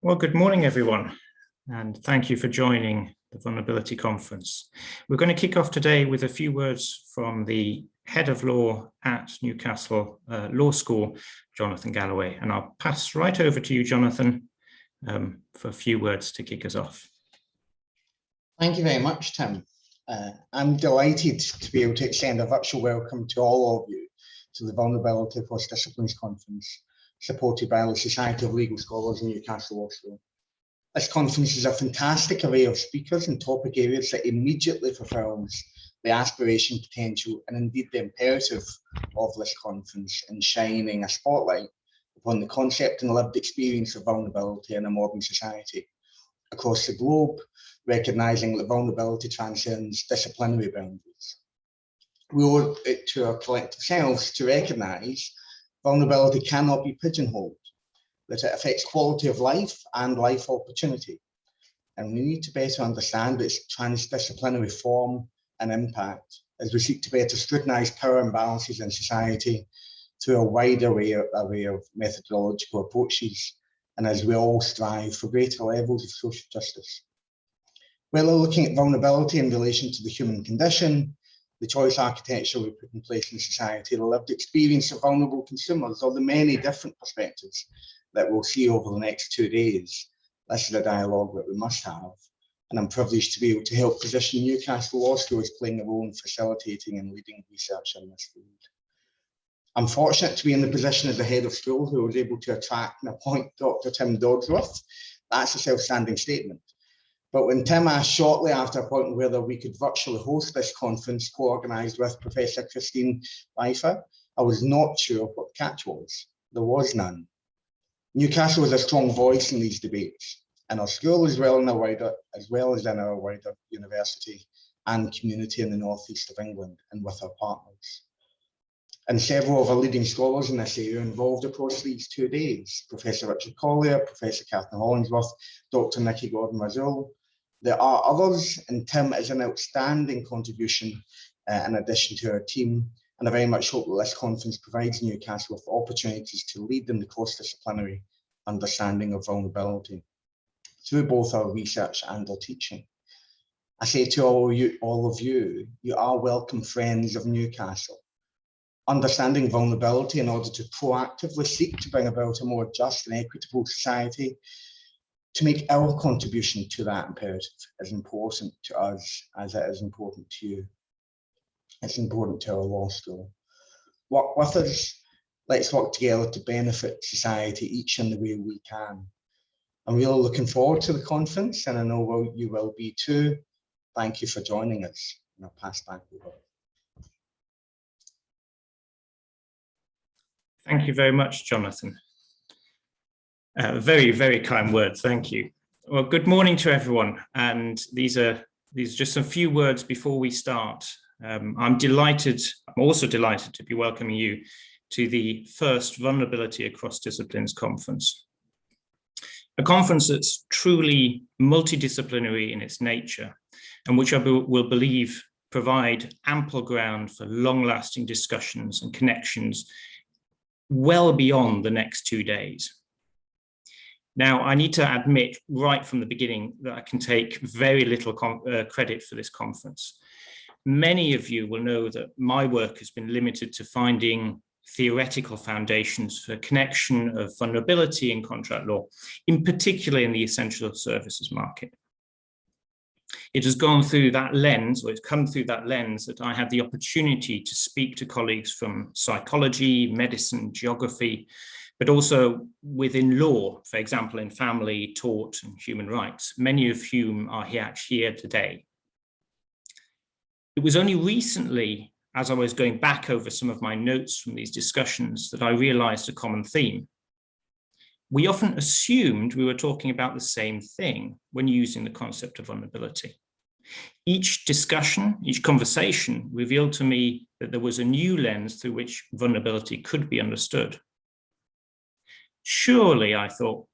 Well, good morning, everyone, and thank you for joining the Vulnerability Conference. We're going to kick off today with a few words from the Head of Law at Newcastle Law School, Jonathan Galloway, and I'll pass right over to you, Jonathan, for a few words to kick us off. Thank you very much, Tim. I'm delighted to be able to extend a virtual welcome to all of you to the Vulnerability Across Disciplines Conference, supported by the Society of Legal Scholars in Newcastle Law School. This conference is a fantastic array of speakers and topic areas that immediately fulfills the aspiration, potential, and indeed the imperative of this conference in shining a spotlight upon the concept and lived experience of vulnerability in a modern society across the globe, recognising that vulnerability transcends disciplinary boundaries. We owe it to our collective selves to recognise vulnerability cannot be pigeonholed, that it affects quality of life and life opportunity. And we need to better understand its transdisciplinary form and impact as we seek to better scrutinise power imbalances in society through a wide array of methodological approaches, and as we all strive for greater levels of social justice. Whether looking at vulnerability in relation to the human condition, the choice architecture we put in place in society, the lived experience of vulnerable consumers, or the many different perspectives that we'll see over the next 2 days, this is a dialogue that we must have. And I'm privileged to be able to help position Newcastle Law School as playing a role in facilitating and leading research in this field. I'm fortunate to be in the position as the head of school who was able to attract and appoint Dr. Tim Dodsworth. That's a self-standing statement. But when Tim asked shortly after appointing whether we could virtually host this conference co-organised with Professor Christine Leifer, I was not sure what the catch was. There was none. Newcastle is a strong voice in these debates, and our school as well as in our wider university and community in the northeast of England and with our partners. And several of our leading scholars in this area involved across these 2 days, Professor Richard Collier, Professor Catherine Hollingsworth, Dr. Nikki Gordon-Mazzul. There are others, and Tim is an outstanding contribution in addition to our team, and I very much hope that this conference provides Newcastle with opportunities to lead in the cross-disciplinary understanding of vulnerability through both our research and our teaching. I say to all of you, you are welcome friends of Newcastle. Understanding vulnerability in order to proactively seek to bring about a more just and equitable society, to make our contribution to that imperative is important to us as it is important to you. It's important to our law school. Work with us, let's work together to benefit society each in the way we can. I'm really looking forward to the conference, and I know you will be too. Thank you for joining us, and I'll pass back over. Thank you very much, Jonathan. Very, very kind words. Thank you. Well, good morning to everyone. And these are just a few words before we start. I'm also delighted to be welcoming you to the first Vulnerability Across Disciplines conference. A conference that's truly multidisciplinary in its nature, and which I will believe provide ample ground for long-lasting discussions and connections well beyond the next 2 days. Now, I need to admit right from the beginning that I can take very little credit for this conference. Many of you will know that my work has been limited to finding theoretical foundations for connection of vulnerability in contract law, in particular in the essential services market. It has gone through that lens, or it's come through that lens, that I had the opportunity to speak to colleagues from psychology, medicine, geography, but also within law, for example, in family, tort, and human rights, many of whom are here today. It was only recently, as I was going back over some of my notes from these discussions, that I realized a common theme. We often assumed we were talking about the same thing when using the concept of vulnerability. Each discussion, each conversation revealed to me that there was a new lens through which vulnerability could be understood. Surely, I thought,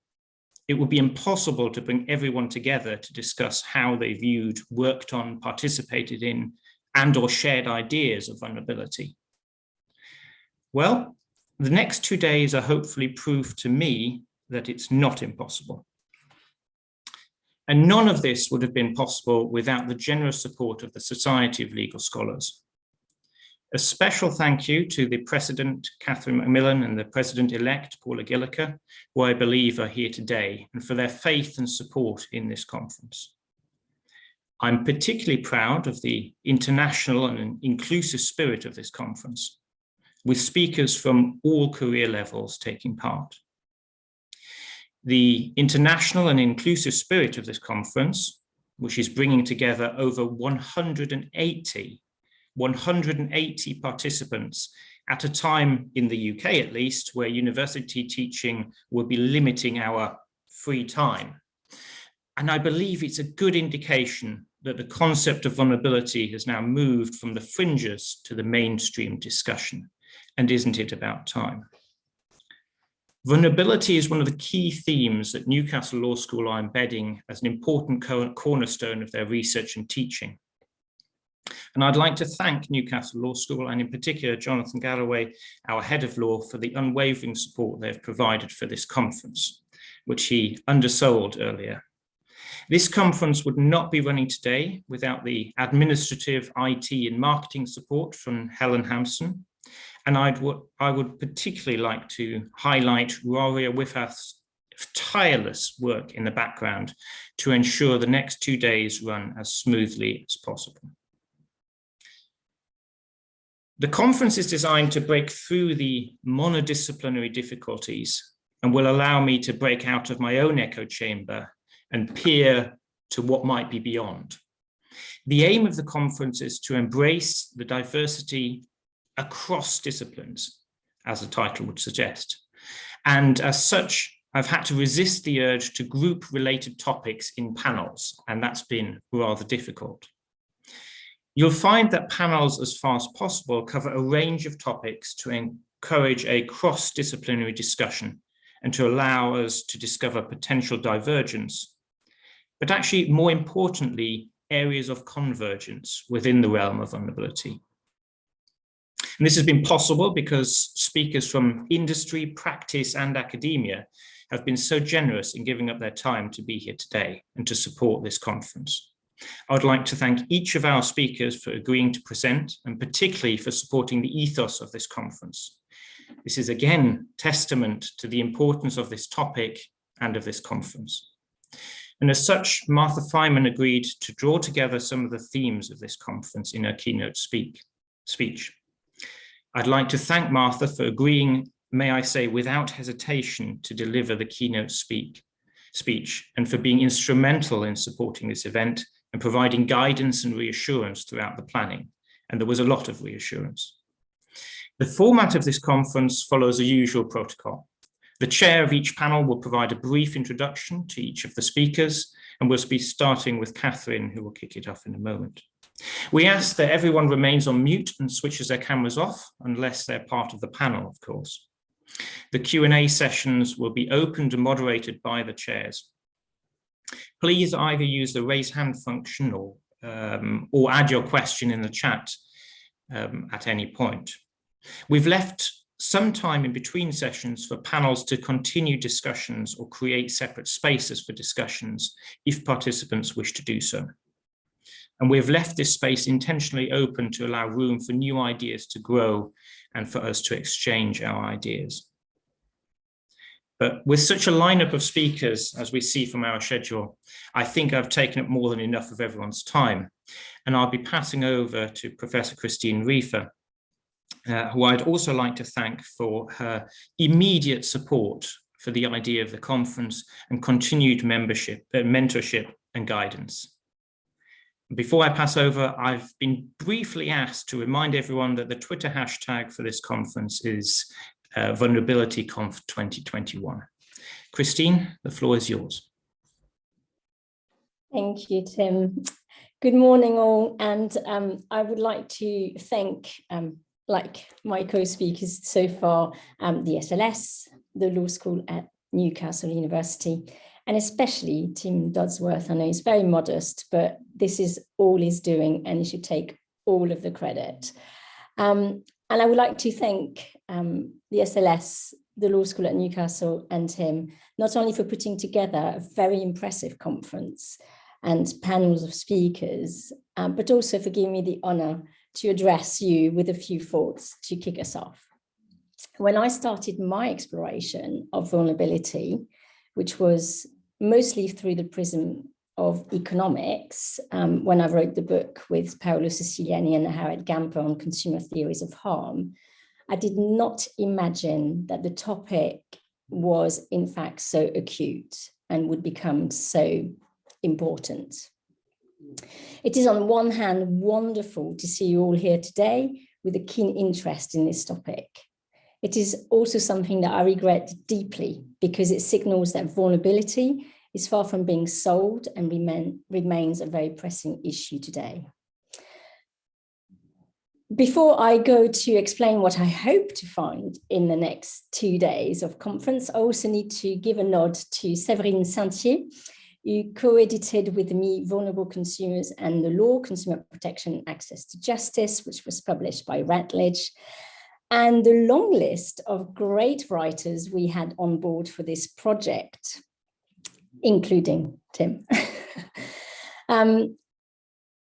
it would be impossible to bring everyone together to discuss how they viewed, worked on, participated in, and/or shared ideas of vulnerability. Well, the next 2 days are hopefully proof to me that it's not impossible. And none of this would have been possible without the generous support of the Society of Legal Scholars. A special thank you to the President, Catherine Macmillan, and the President-elect, Paula Gilliker, who I believe are here today, and for their faith and support in this conference. I'm particularly proud of the international and inclusive spirit of this conference, with speakers from all career levels taking part. The international and inclusive spirit of this conference, which is bringing together over 180 participants at a time in the UK, at least, where university teaching will be limiting our free time. And I believe it's a good indication that the concept of vulnerability has now moved from the fringes to the mainstream discussion. And isn't it about time? Vulnerability is one of the key themes that Newcastle Law School are embedding as an important cornerstone of their research and teaching. And I'd like to thank Newcastle Law School, and in particular Jonathan Galloway, our head of law, for the unwavering support they've provided for this conference, which he undersold earlier. This conference would not be running today without the administrative, IT and marketing support from Helen Hampson. And I would particularly like to highlight Raria Wiffath's tireless work in the background to ensure the next 2 days run as smoothly as possible. The conference is designed to break through the monodisciplinary difficulties and will allow me to break out of my own echo chamber and peer to what might be beyond. The aim of the conference is to embrace the diversity across disciplines, as the title would suggest. And as such, I've had to resist the urge to group related topics in panels, and that's been rather difficult. You'll find that panels, as far as possible, cover a range of topics to encourage a cross-disciplinary discussion and to allow us to discover potential divergence, but actually, more importantly, areas of convergence within the realm of vulnerability. And this has been possible because speakers from industry, practice, and academia have been so generous in giving up their time to be here today and to support this conference. I would like to thank each of our speakers for agreeing to present, and particularly for supporting the ethos of this conference. This is again testament to the importance of this topic and of this conference. And as such, Martha Feynman agreed to draw together some of the themes of this conference in her keynote speech. I'd like to thank Martha for agreeing, may I say, without hesitation, to deliver the keynote speech, and for being instrumental in supporting this event and providing guidance and reassurance throughout the planning. And there was a lot of reassurance. The format of this conference follows a usual protocol. The chair of each panel will provide a brief introduction to each of the speakers, and we'll be starting with Catherine, who will kick it off in a moment. We ask that everyone remains on mute and switches their cameras off, unless they're part of the panel, of course. The Q&A sessions will be opened and moderated by the chairs. Please either use the raise hand function or add your question in the chat at any point. We've left some time in between sessions for panels to continue discussions or create separate spaces for discussions if participants wish to do so. And we've left this space intentionally open to allow room for new ideas to grow and for us to exchange our ideas. But with such a lineup of speakers, as we see from our schedule, I think I've taken up more than enough of everyone's time. And I'll be passing over to Professor Christine Riefer, who I'd also like to thank for her immediate support for the idea of the conference and continued mentorship and guidance. Before I pass over, I've been briefly asked to remind everyone that the Twitter hashtag for this conference is VulnerabilityConf 2021. Christine, the floor is yours. Thank you, Tim. Good morning, all. And I would like to thank, like my co-speakers so far, the SLS, the law school at Newcastle University, and especially Tim Dodsworth. I know he's very modest, but this is all he's doing and he should take all of the credit. And I would like to thank the SLS, the law school at Newcastle and Tim, not only for putting together a very impressive conference and panels of speakers, but also for giving me the honor to address you with a few thoughts to kick us off. When I started my exploration of vulnerability, which was mostly through the prism of economics, when I wrote the book with Paolo Siciliani and Harriet Gamper on consumer theories of harm, I did not imagine that the topic was in fact so acute and would become so important. It is on one hand wonderful to see you all here today with a keen interest in this topic. It is also something that I regret deeply because it signals that vulnerability is far from being solved and remains a very pressing issue today. Before I go to explain what I hope to find in the next 2 days of conference, I also need to give a nod to Séverine Saintier, who co-edited with me Vulnerable Consumers and the Law, Consumer Protection and Access to Justice, which was published by Routledge, and the long list of great writers we had on board for this project, including Tim.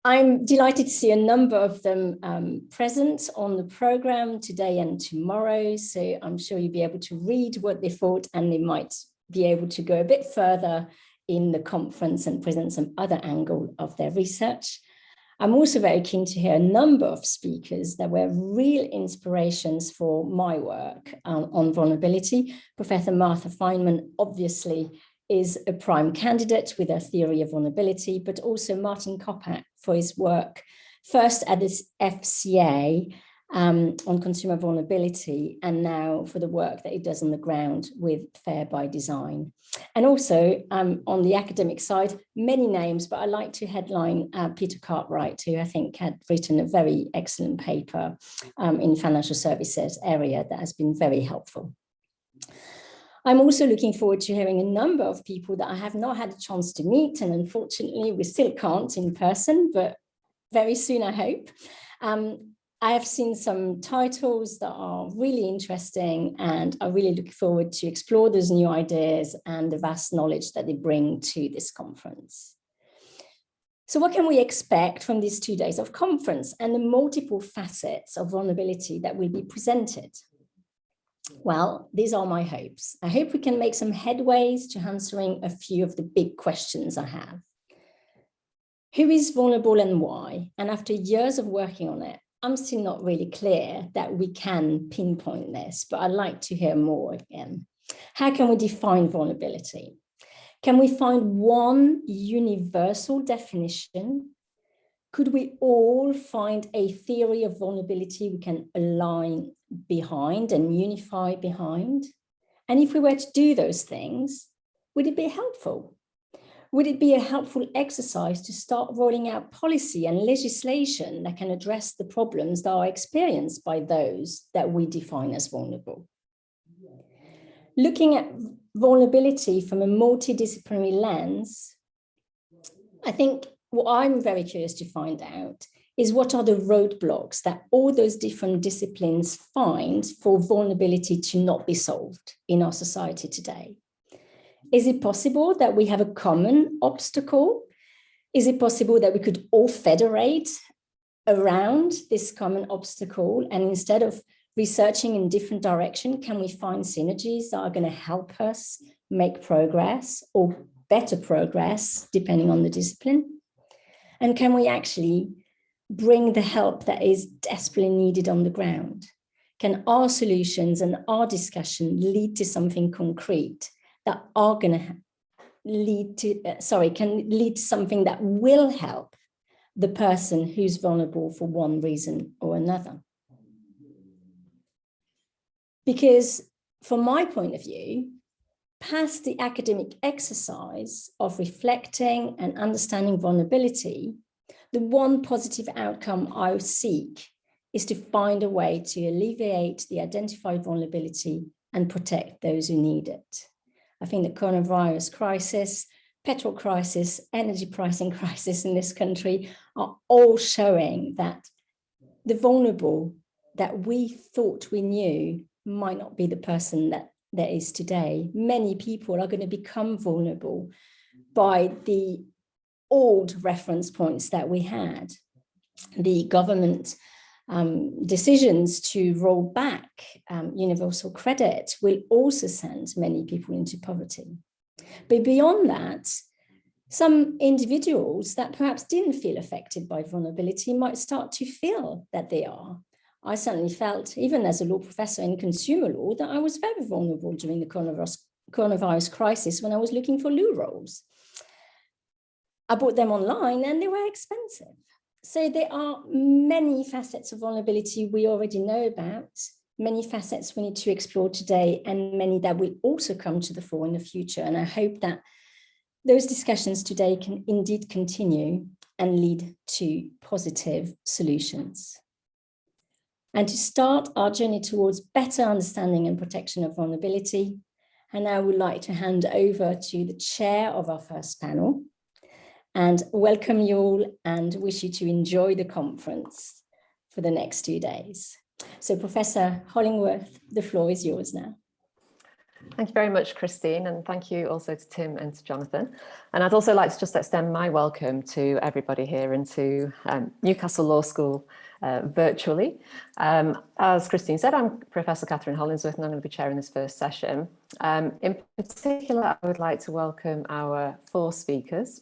I'm delighted to see a number of them present on the program today and tomorrow. So I'm sure you'll be able to read what they thought, and they might be able to go a bit further in the conference and present some other angle of their research. I'm also very keen to hear a number of speakers that were real inspirations for my work on vulnerability. Professor Martha Feynman, obviously, is a prime candidate with a theory of vulnerability, but also Martin Kobeck for his work, first at this FCA on consumer vulnerability, and now for the work that he does on the ground with Fair by Design. And also on the academic side, many names, but I like to headline Peter Cartwright, who I think had written a very excellent paper in financial services area that has been very helpful. I'm also looking forward to hearing a number of people that I have not had a chance to meet, and unfortunately we still can't in person, but very soon I hope. I have seen some titles that are really interesting, and I really look forward to explore those new ideas and the vast knowledge that they bring to this conference. So what can we expect from these 2 days of conference and the multiple facets of vulnerability that will be presented? Well, these are my hopes. I hope we can make some headways to answering a few of the big questions I have. Who is vulnerable and why? And after years of working on it, I'm still not really clear that we can pinpoint this, but I'd like to hear more again. How can we define vulnerability? Can we find one universal definition? Could we all find a theory of vulnerability we can align behind and unify behind? And if we were to do those things, would it be helpful? Would it be a helpful exercise to start rolling out policy and legislation that can address the problems that are experienced by those that we define as vulnerable? Looking at vulnerability from a multidisciplinary lens, I think what I'm very curious to find out is what are the roadblocks that all those different disciplines find for vulnerability to not be solved in our society today. Is it possible that we have a common obstacle? Is it possible that we could all federate around this common obstacle, and instead of researching in different directions, can we find synergies that are going to help us make progress or better progress depending on the discipline? And can we actually bring the help that is desperately needed on the ground? Can our solutions and our discussion lead to something concrete that are going to lead to, can lead to something that will help the person who's vulnerable for one reason or another? Because from my point of view, past the academic exercise of reflecting and understanding vulnerability, the one positive outcome I seek is to find a way to alleviate the identified vulnerability and protect those who need it. I think the coronavirus crisis, petrol crisis, energy pricing crisis in this country are all showing that the vulnerable that we thought we knew might not be the person that there is today. Many people are going to become vulnerable by the old reference points that we had. The government decisions to roll back universal credit will also send many people into poverty. But beyond that, some individuals that perhaps didn't feel affected by vulnerability might start to feel that they are. I certainly felt, even as a law professor in consumer law, that I was very vulnerable during the coronavirus crisis when I was looking for loo rolls. I bought them online and they were expensive. So there are many facets of vulnerability we already know about, many facets we need to explore today, and many that will also come to the fore in the future. And I hope that those discussions today can indeed continue and lead to positive solutions. And to start our journey towards better understanding and protection of vulnerability, and I would like to hand over to the chair of our first panel and welcome you all and wish you to enjoy the conference for the next 2 days. So Professor Hollingworth, the floor is yours now. Thank you very much, Christine, and thank you also to Tim and to Jonathan. And I'd also like to just extend my welcome to everybody here and to Newcastle Law School virtually. As Christine said, I'm Professor Catherine Hollingsworth and I'm going to be chairing this first session. In particular, I would like to welcome our 4 speakers.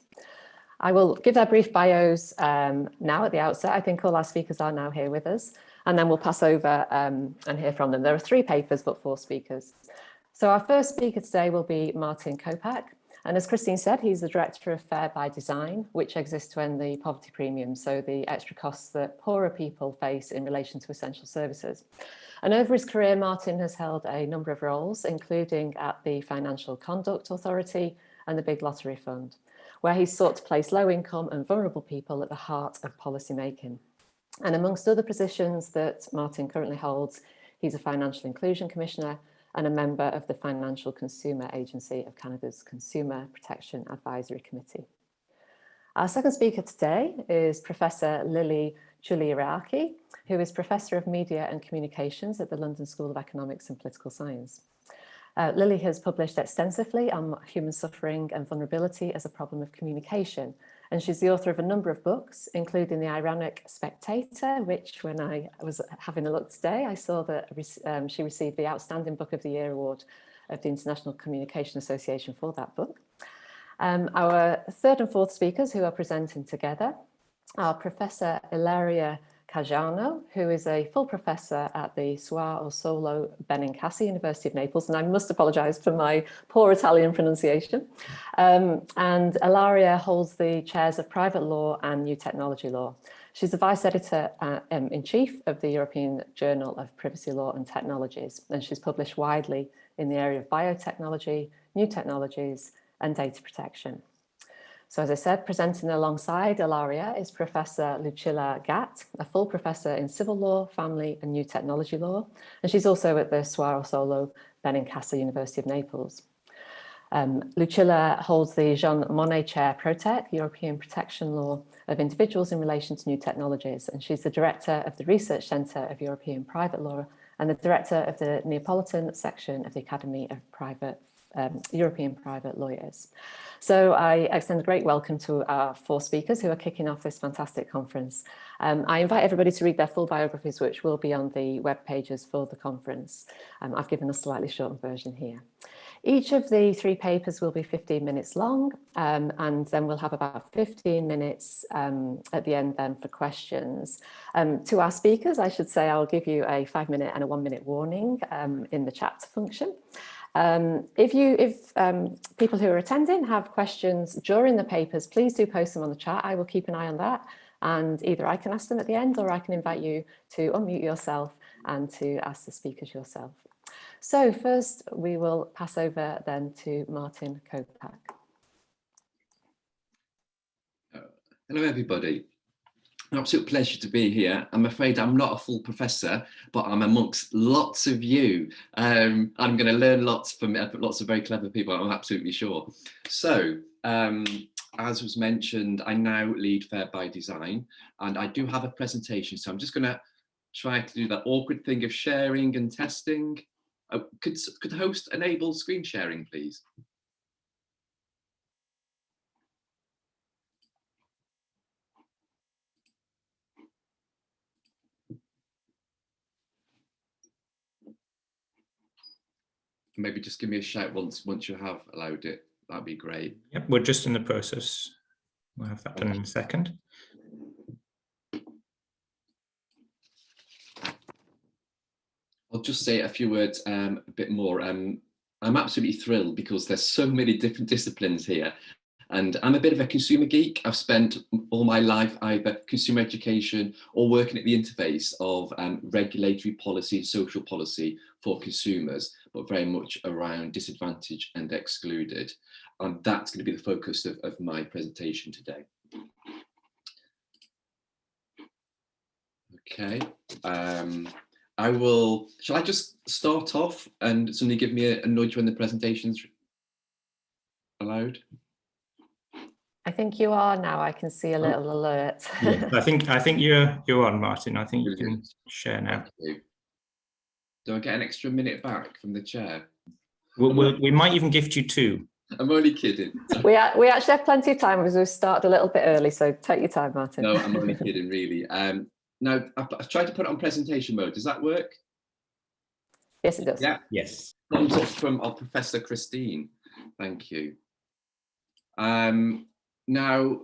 I will give their brief bios now at the outset. I think all our speakers are now here with us, and then we'll pass over and hear from them. There are 3 papers, but 4 speakers. So our first speaker today will be Martin Kobeck. And as Christine said, he's the director of Fair by Design, which exists to end the poverty premium, so the extra costs that poorer people face in relation to essential services. And over his career, Martin has held a number of roles, including at the Financial Conduct Authority and the Big Lottery Fund, where he's sought to place low-income and vulnerable people at the heart of policy making. And amongst other positions that Martin currently holds, he's a Financial Inclusion Commissioner and a member of the Financial Consumer Agency of Canada's Consumer Protection Advisory Committee. Our second speaker today is Professor Lilly Chuliaraki, who is Professor of Media and Communications at the London School of Economics and Political Science. Lilly has published extensively on human suffering and vulnerability as a problem of communication, and she's the author of a number of books, including The Ironic Spectator, which when I was having a look today, I saw that she received the Outstanding Book of the Year award of the International Communication Association for that book. Our third and fourth speakers who are presenting together are Professor Ilaria Caggiano, who is a full professor at the Suor Solo Benincasa University of Naples, and I must apologise for my poor Italian pronunciation. And Ilaria holds the chairs of private law and new technology law. She's the vice editor in chief of the European Journal of Privacy Law and Technologies, and she's published widely in the area of biotechnology, new technologies, and data protection. So as I said, presenting alongside Ilaria is Professor Lucilla Gatt, a full professor in civil law, family and new technology law. And she's also at the Suor Solo Benincasa University of Naples. Lucilla holds the Jean Monnet Chair Protec, European Protection Law of Individuals in Relation to New Technologies. And she's the director of the Research Centre of European Private Law and the director of the Neapolitan section of the Academy of European Private Lawyers. So I extend a great welcome to our 4 speakers who are kicking off this fantastic conference. I invite everybody to read their full biographies, which will be on the web pages for the conference. I've given a slightly shortened version here. Each of the 3 papers will be 15 minutes long, and then we'll have about 15 minutes at the end then for questions. To our speakers, I should say I'll give you a 5-minute and a 1-minute warning in the chat function. If people who are attending have questions during the papers, please do post them on the chat. I will keep an eye on that, and either I can ask them at the end or I can invite you to unmute yourself and to ask the speakers yourself. So first we will pass over then to Martin Kobeck. Hello everybody. An absolute pleasure to be here. I'm afraid I'm not a full professor, but I'm amongst lots of you. I'm going to learn lots from lots of very clever people, I'm absolutely sure. So, as was mentioned, I now lead Fair by Design, and I do have a presentation. So I'm just going to try to do that awkward thing of sharing and testing. Could the host enable screen sharing, please? Maybe just give me a shout once you have allowed it. That'd be great. Yep, we're just in the process. We'll have that done in a second. I'll just say a few words a bit more. I'm absolutely thrilled because there's so many different disciplines here. And I'm a bit of a consumer geek. I've spent all my life either consumer education or working at the interface of regulatory policy, social policy for consumers, but very much around disadvantaged and excluded. And that's going to be the focus of my presentation today. Okay. Shall I just start off and somebody give me a nudge when the presentation's allowed? I think you are now. I can see a little alert. Yeah, I think you're on, Martin. I think you can share now. Do I get an extra minute back from the chair? We might even gift you 2. I'm only kidding. We actually have plenty of time because we started a little bit early, so take your time, Martin. No, I'm only kidding, really. Now, I've tried to put it on presentation mode. Does that work? Yes, it does. Yeah. Yes. Thumbs up from our Professor Christine. Thank you. Now,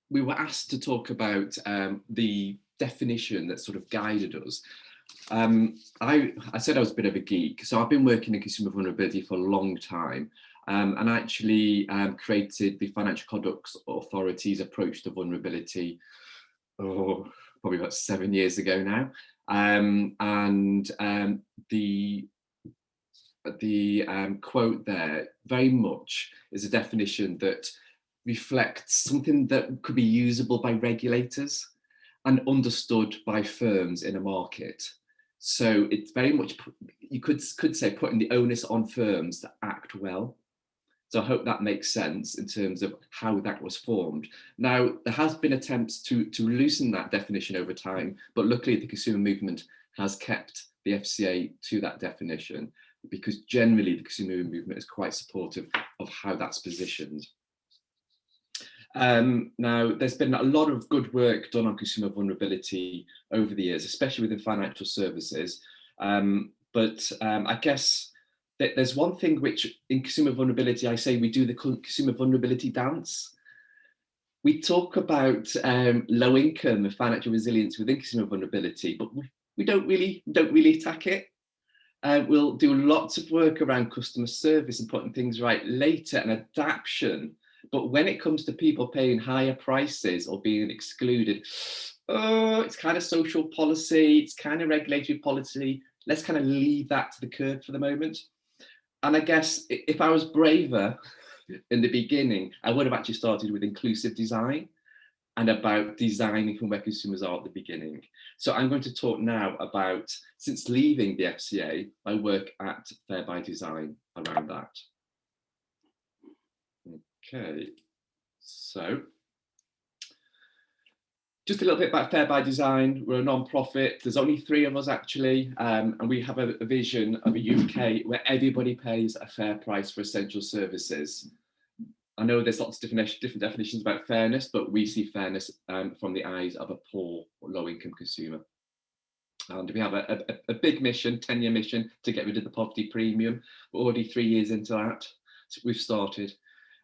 we were asked to talk about the definition that sort of guided us. I said I was a bit of a geek, so I've been working in consumer vulnerability for a long time, and actually created the Financial Conduct Authority's approach to vulnerability, probably about 7 years ago now. The quote there very much is a definition that reflects something that could be usable by regulators and understood by firms in a market. So it's very much, you could say, putting the onus on firms to act well. So I hope that makes sense in terms of how that was formed. Now, there has been attempts to loosen that definition over time, but luckily the consumer movement has kept the FCA to that definition, because generally the consumer movement is quite supportive of how that's positioned. Now, there's been a lot of good work done on consumer vulnerability over the years, especially within financial services. But I guess that there's one thing which in consumer vulnerability, I say we do the consumer vulnerability dance. We talk about low income and financial resilience within consumer vulnerability, but we don't really attack it. We'll do lots of work around customer service and putting things right later and adaptation. But when it comes to people paying higher prices or being excluded, it's kind of social policy, it's kind of regulatory policy. Let's kind of leave that to the curb for the moment. And I guess if I was braver in the beginning, I would have actually started with inclusive design and about designing from where consumers are at the beginning. So I'm going to talk now about, since leaving the FCA, I work at Fair by Design around that. Okay, so just a little bit about Fair by Design. We're a non-profit. There's only 3 of us actually, and we have a vision of a UK where everybody pays a fair price for essential services. I know there's lots of different definitions about fairness, but we see fairness from the eyes of a poor or low-income consumer. And we have a big mission, 10-year mission, to get rid of the poverty premium. We're already 3 years into that, so we've started.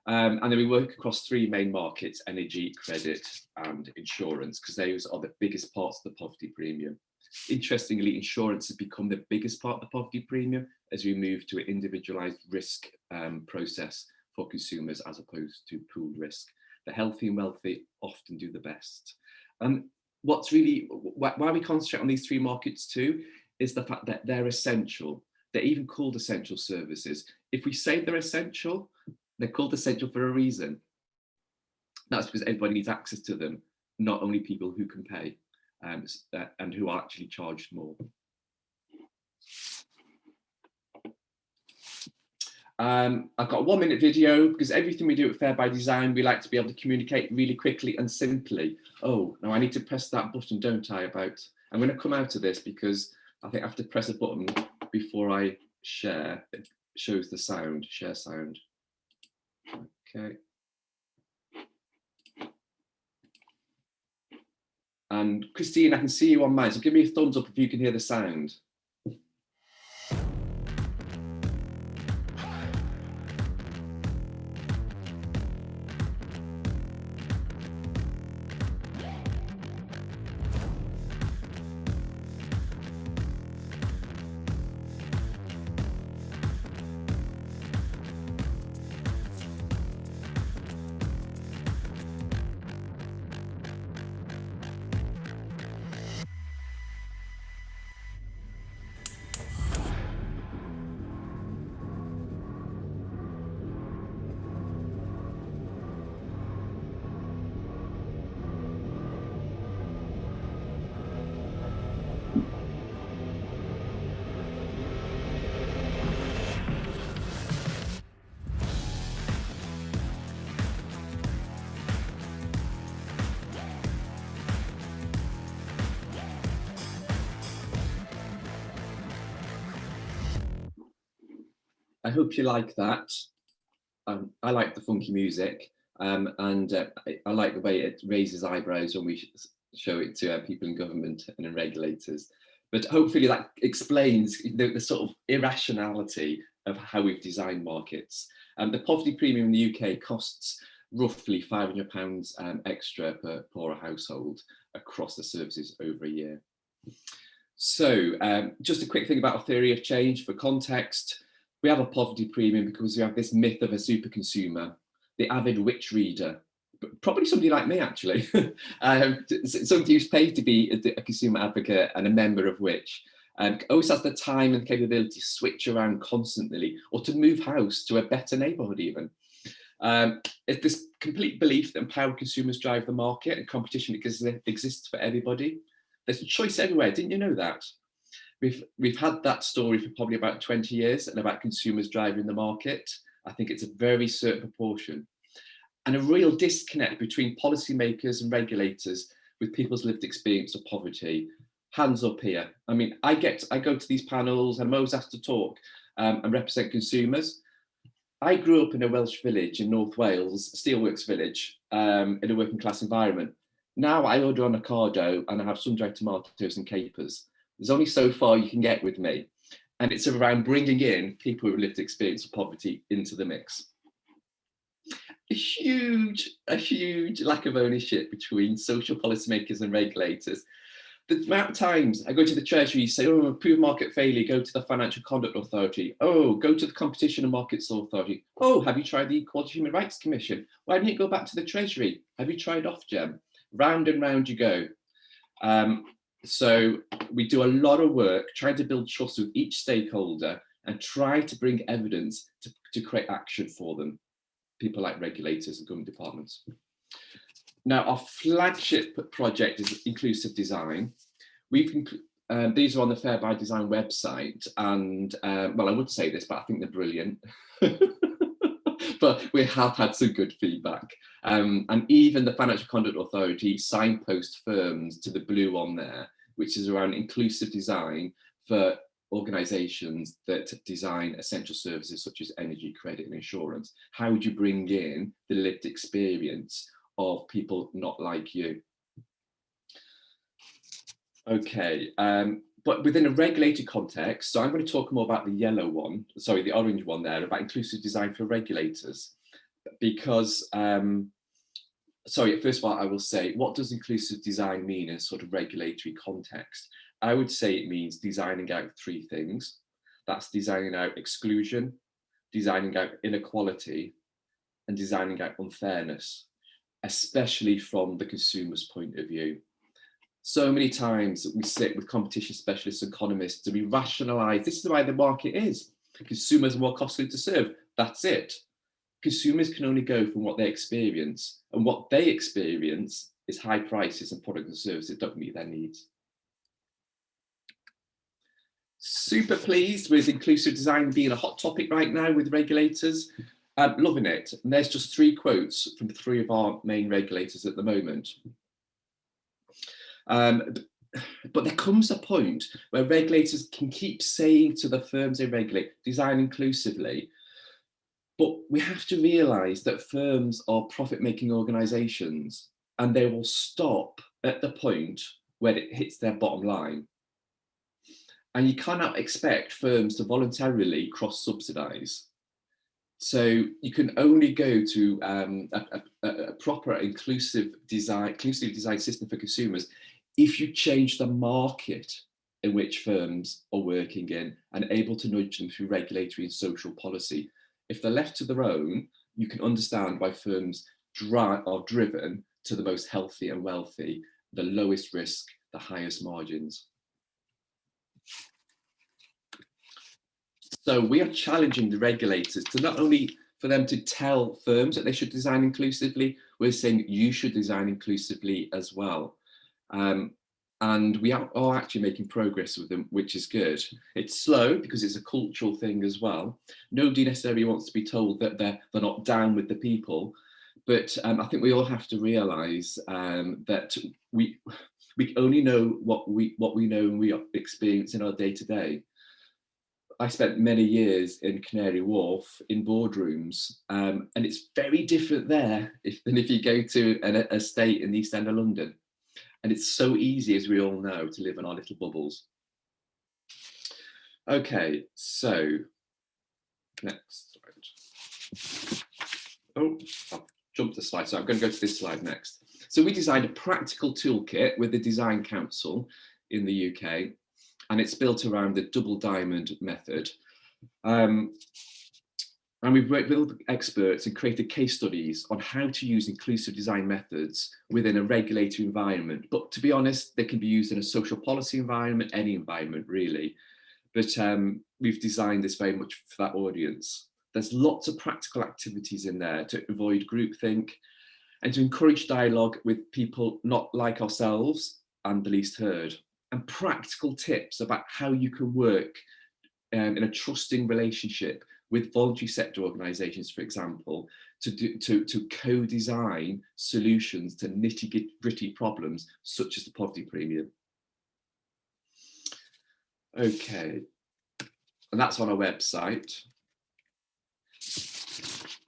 And then we work across 3 main markets: energy, credit, and insurance, because those are the biggest parts of the poverty premium. Interestingly, insurance has become the biggest part of the poverty premium as we move to an individualized risk process for consumers as opposed to pooled risk. The healthy and wealthy often do the best. And what's really, why we concentrate on these 3 markets too, is the fact that they're essential. They're even called essential services. If we say they're essential, they're called essential for a reason. That's because everybody needs access to them, not only people who can pay and who are actually charged more. I've got a 1-minute video because everything we do at Fair by Design, we like to be able to communicate really quickly and simply. Oh, now I need to press that button, don't I? I'm going to come out of this because I think I have to press a button before I share. It shows the sound, share sound. Okay. And Christine, I can see you on mine, so give me a thumbs up if you can hear the sound. I hope you like that. I like the funky music, and I like the way it raises eyebrows when we show it to people in government and in regulators. But hopefully that explains the sort of irrationality of how we've designed markets. The poverty premium in the UK costs roughly £500 extra per poorer household across the services over a year. So just a quick thing about a theory of change for context. We have a poverty premium because we have this myth of a super consumer, the avid witch reader, probably somebody like me actually, somebody who's paid to be a consumer advocate and a member of which, always has the time and capability to switch around constantly or to move house to a better neighbourhood even. It's this complete belief that empowered consumers drive the market and competition because it exists for everybody. There's a choice everywhere, didn't you know that? We've had that story for probably about 20 years and about consumers driving the market. I think it's a very certain proportion. And a real disconnect between policymakers and regulators with people's lived experience of poverty. Hands up here. I mean, I go to these panels and I'm always asked to talk and represent consumers. I grew up in a Welsh village in North Wales, Steelworks village, in a working class environment. Now I order on Ocado and I have sun-dried tomatoes and capers. There's only so far you can get with me. And it's around bringing in people with lived experience of poverty into the mix. A huge lack of ownership between social policymakers and regulators. The amount of times I go to the Treasury, say, oh, prove market failure, go to the Financial Conduct Authority. Oh, go to the Competition and Markets Authority. Oh, have you tried the Equality Human Rights Commission? Why didn't you go back to the Treasury? Have you tried Ofgem? Round and round you go. So we do a lot of work trying to build trust with each stakeholder and try to bring evidence to create action for them, people like regulators and government departments. Now, our flagship project is inclusive design. These are on the Fair by Design website, and well, I would say this, but I think they're brilliant. But we have had some good feedback. And even the Financial Conduct Authority signpost firms to the blue on there, which is around inclusive design for organisations that design essential services such as energy, credit and insurance. How would you bring in the lived experience of people not like you? Okay, but within a regulated context, so I'm going to talk more about the yellow one, sorry, the orange one there, about inclusive design for regulators, because, sorry, first of all, I will say, what does inclusive design mean in a sort of regulatory context? I would say it means designing out three things. That's designing out exclusion, designing out inequality, and designing out unfairness, especially from the consumer's point of view. So many times we sit with competition specialists and economists and we rationalise, this is the way the market is. Consumers are more costly to serve, that's it. Consumers can only go from what they experience, and what they experience is high prices and products and services that don't meet their needs. Super pleased with inclusive design being a hot topic right now with regulators. Loving it. And there's just 3 quotes from 3 of our main regulators at the moment. but there comes a point where regulators can keep saying to the firms they regulate, design inclusively, but we have to realise that firms are profit-making organisations, and they will stop at the point where it hits their bottom line. And you cannot expect firms to voluntarily cross-subsidise. So you can only go to a proper inclusive design system for consumers if you change the market in which firms are working in and able to nudge them through regulatory and social policy. If they're left to their own, you can understand why firms are driven to the most healthy and wealthy, the lowest risk, the highest margins. So we are challenging the regulators to not only for them to tell firms that they should design inclusively, we're saying you should design inclusively as well. And we are actually making progress with them, which is good. It's slow because it's a cultural thing as well. Nobody necessarily wants to be told that they're not down with the people. But I think we all have to realise that we only know what we know and we experience in our day-to-day. I spent many years in Canary Wharf in boardrooms, and it's very different there than if you go to an estate in the East End of London. And it's so easy, as we all know, to live in our little bubbles. Okay, so next slide. Oh, I've jumped the slide, so I'm going to go to this slide next. So we designed a practical toolkit with the Design Council in the UK, and it's built around the double diamond method. And we've worked with experts and created case studies on how to use inclusive design methods within a regulatory environment. But to be honest, they can be used in a social policy environment, any environment really. But we've designed this very much for that audience. There's lots of practical activities in there to avoid groupthink and to encourage dialogue with people not like ourselves and the least heard. And practical tips about how you can work in a trusting relationship with voluntary sector organisations, for example, to co-design solutions to nitty-gritty problems such as the poverty premium. Okay, and that's on our website.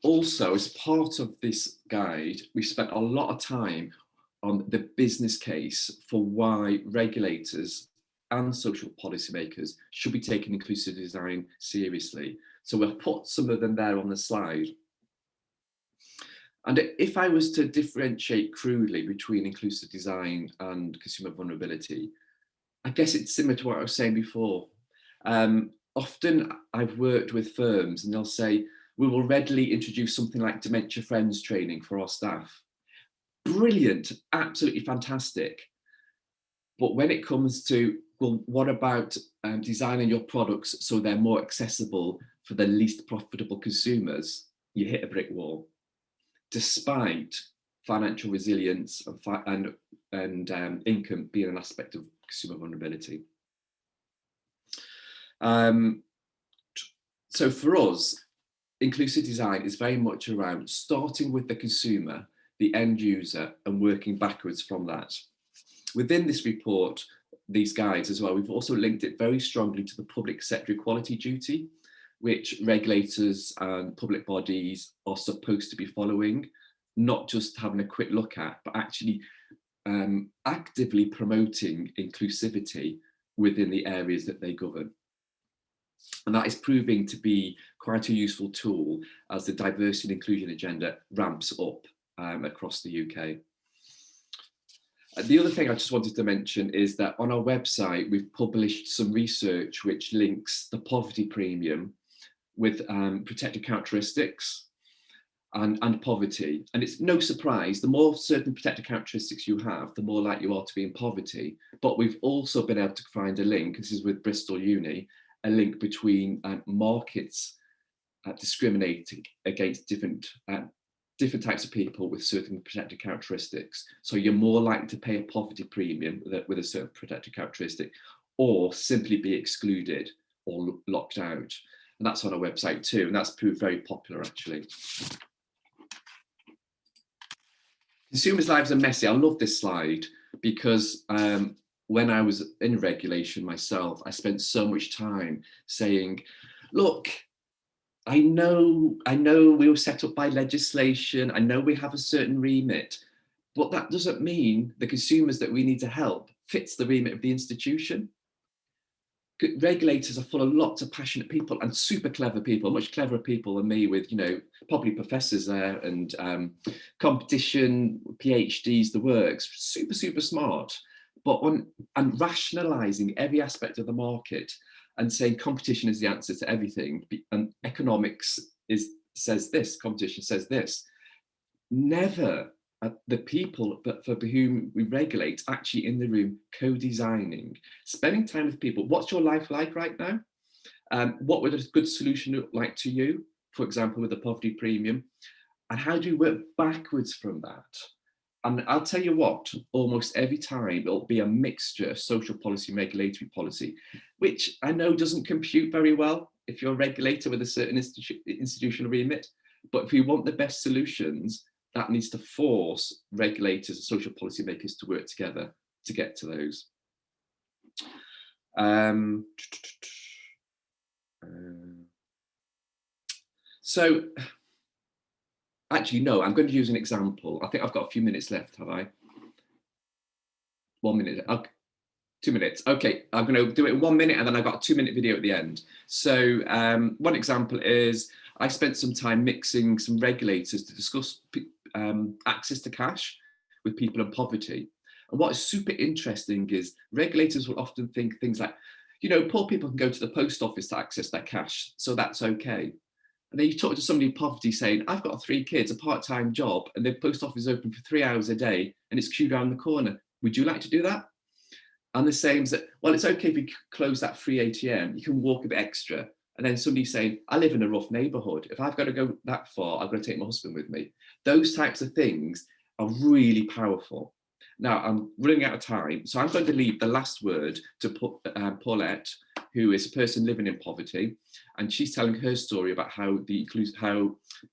Also, as part of this guide, we spent a lot of time on the business case for why regulators and social policymakers should be taking inclusive design seriously. So we'll put some of them there on the slide. And if I was to differentiate crudely between inclusive design and consumer vulnerability, I guess it's similar to what I was saying before. Often I've worked with firms and they'll say, we will readily introduce something like Dementia Friends training for our staff. Brilliant, absolutely fantastic. But when it comes to, well, what about designing your products so they're more accessible for the least profitable consumers, you hit a brick wall, despite financial resilience and income being an aspect of consumer vulnerability. So for us, inclusive design is very much around starting with the consumer, the end user, and working backwards from that. Within this report, these guides as well, we've also linked it very strongly to the public sector equality duty, which regulators and public bodies are supposed to be following, not just having a quick look at, but actually actively promoting inclusivity within the areas that they govern. And that is proving to be quite a useful tool as the diversity and inclusion agenda ramps up across the UK. The other thing I just wanted to mention is that on our website, we've published some research which links the poverty premium with protected characteristics and poverty. And it's no surprise, the more certain protected characteristics you have, the more likely you are to be in poverty. But we've also been able to find a link, this is with Bristol Uni, a link between markets discriminating against different types of people with certain protected characteristics. So you're more likely to pay a poverty premium with a certain protected characteristic, or simply be excluded or locked out. And that's on our website too, and that's proved very popular actually. Consumers' lives are messy. I love this slide because when I was in regulation myself, I spent so much time saying, look, I know we were set up by legislation. I know we have a certain remit, but that doesn't mean the consumers that we need to help fits the remit of the institution. Regulators are full of lots of passionate people and super clever people, much cleverer people than me, with, you know, probably professors there and competition, PhDs, the works, super, super smart. But and rationalizing every aspect of the market and saying competition is the answer to everything, and economics says this, competition says this. Never the people for whom we regulate actually in the room co-designing, spending time with people. What's your life like right now? What would a good solution look like to you, for example, with the poverty premium? And how do you work backwards from that? And I'll tell you what, almost every time it'll be a mixture of social policy and regulatory policy, which I know doesn't compute very well if you're a regulator with a certain institutional remit. But if you want the best solutions, that needs to force regulators and social policy makers to work together to get to those. So actually, no, I'm going to use an example. I think I've got a few minutes left, have I? 1 minute, okay. 2 minutes. Okay, I'm going to do it in 1 minute and then I've got a 2-minute video at the end. So one example is I spent some time mixing some regulators to discuss access to cash with people in poverty. And what is super interesting is regulators will often think things like, you know, poor people can go to the post office to access their cash, so that's okay. And then you talk to somebody in poverty saying, I've got 3 kids, a part-time job, and the post office is open for 3 hours a day and it's queued around the corner. Would you like to do that? And the same as that, well, it's okay if you close that free ATM, you can walk a bit extra. And then somebody saying, I live in a rough neighborhood. If I've got to go that far, I've got to take my husband with me. Those types of things are really powerful. Now, I'm running out of time, so I'm going to leave the last word to Paulette, who is a person living in poverty, and she's telling her story about how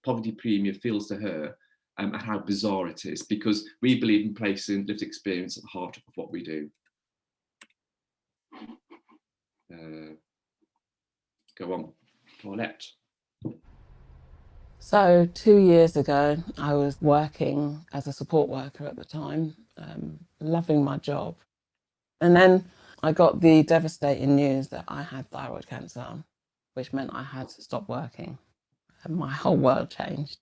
poverty premium feels to her, and how bizarre it is, because we believe in placing lived experience at the heart of what we do. Go on, Paulette. So 2 years ago, I was working as a support worker at the time, loving my job. And then I got the devastating news that I had thyroid cancer, which meant I had to stop working. And my whole world changed.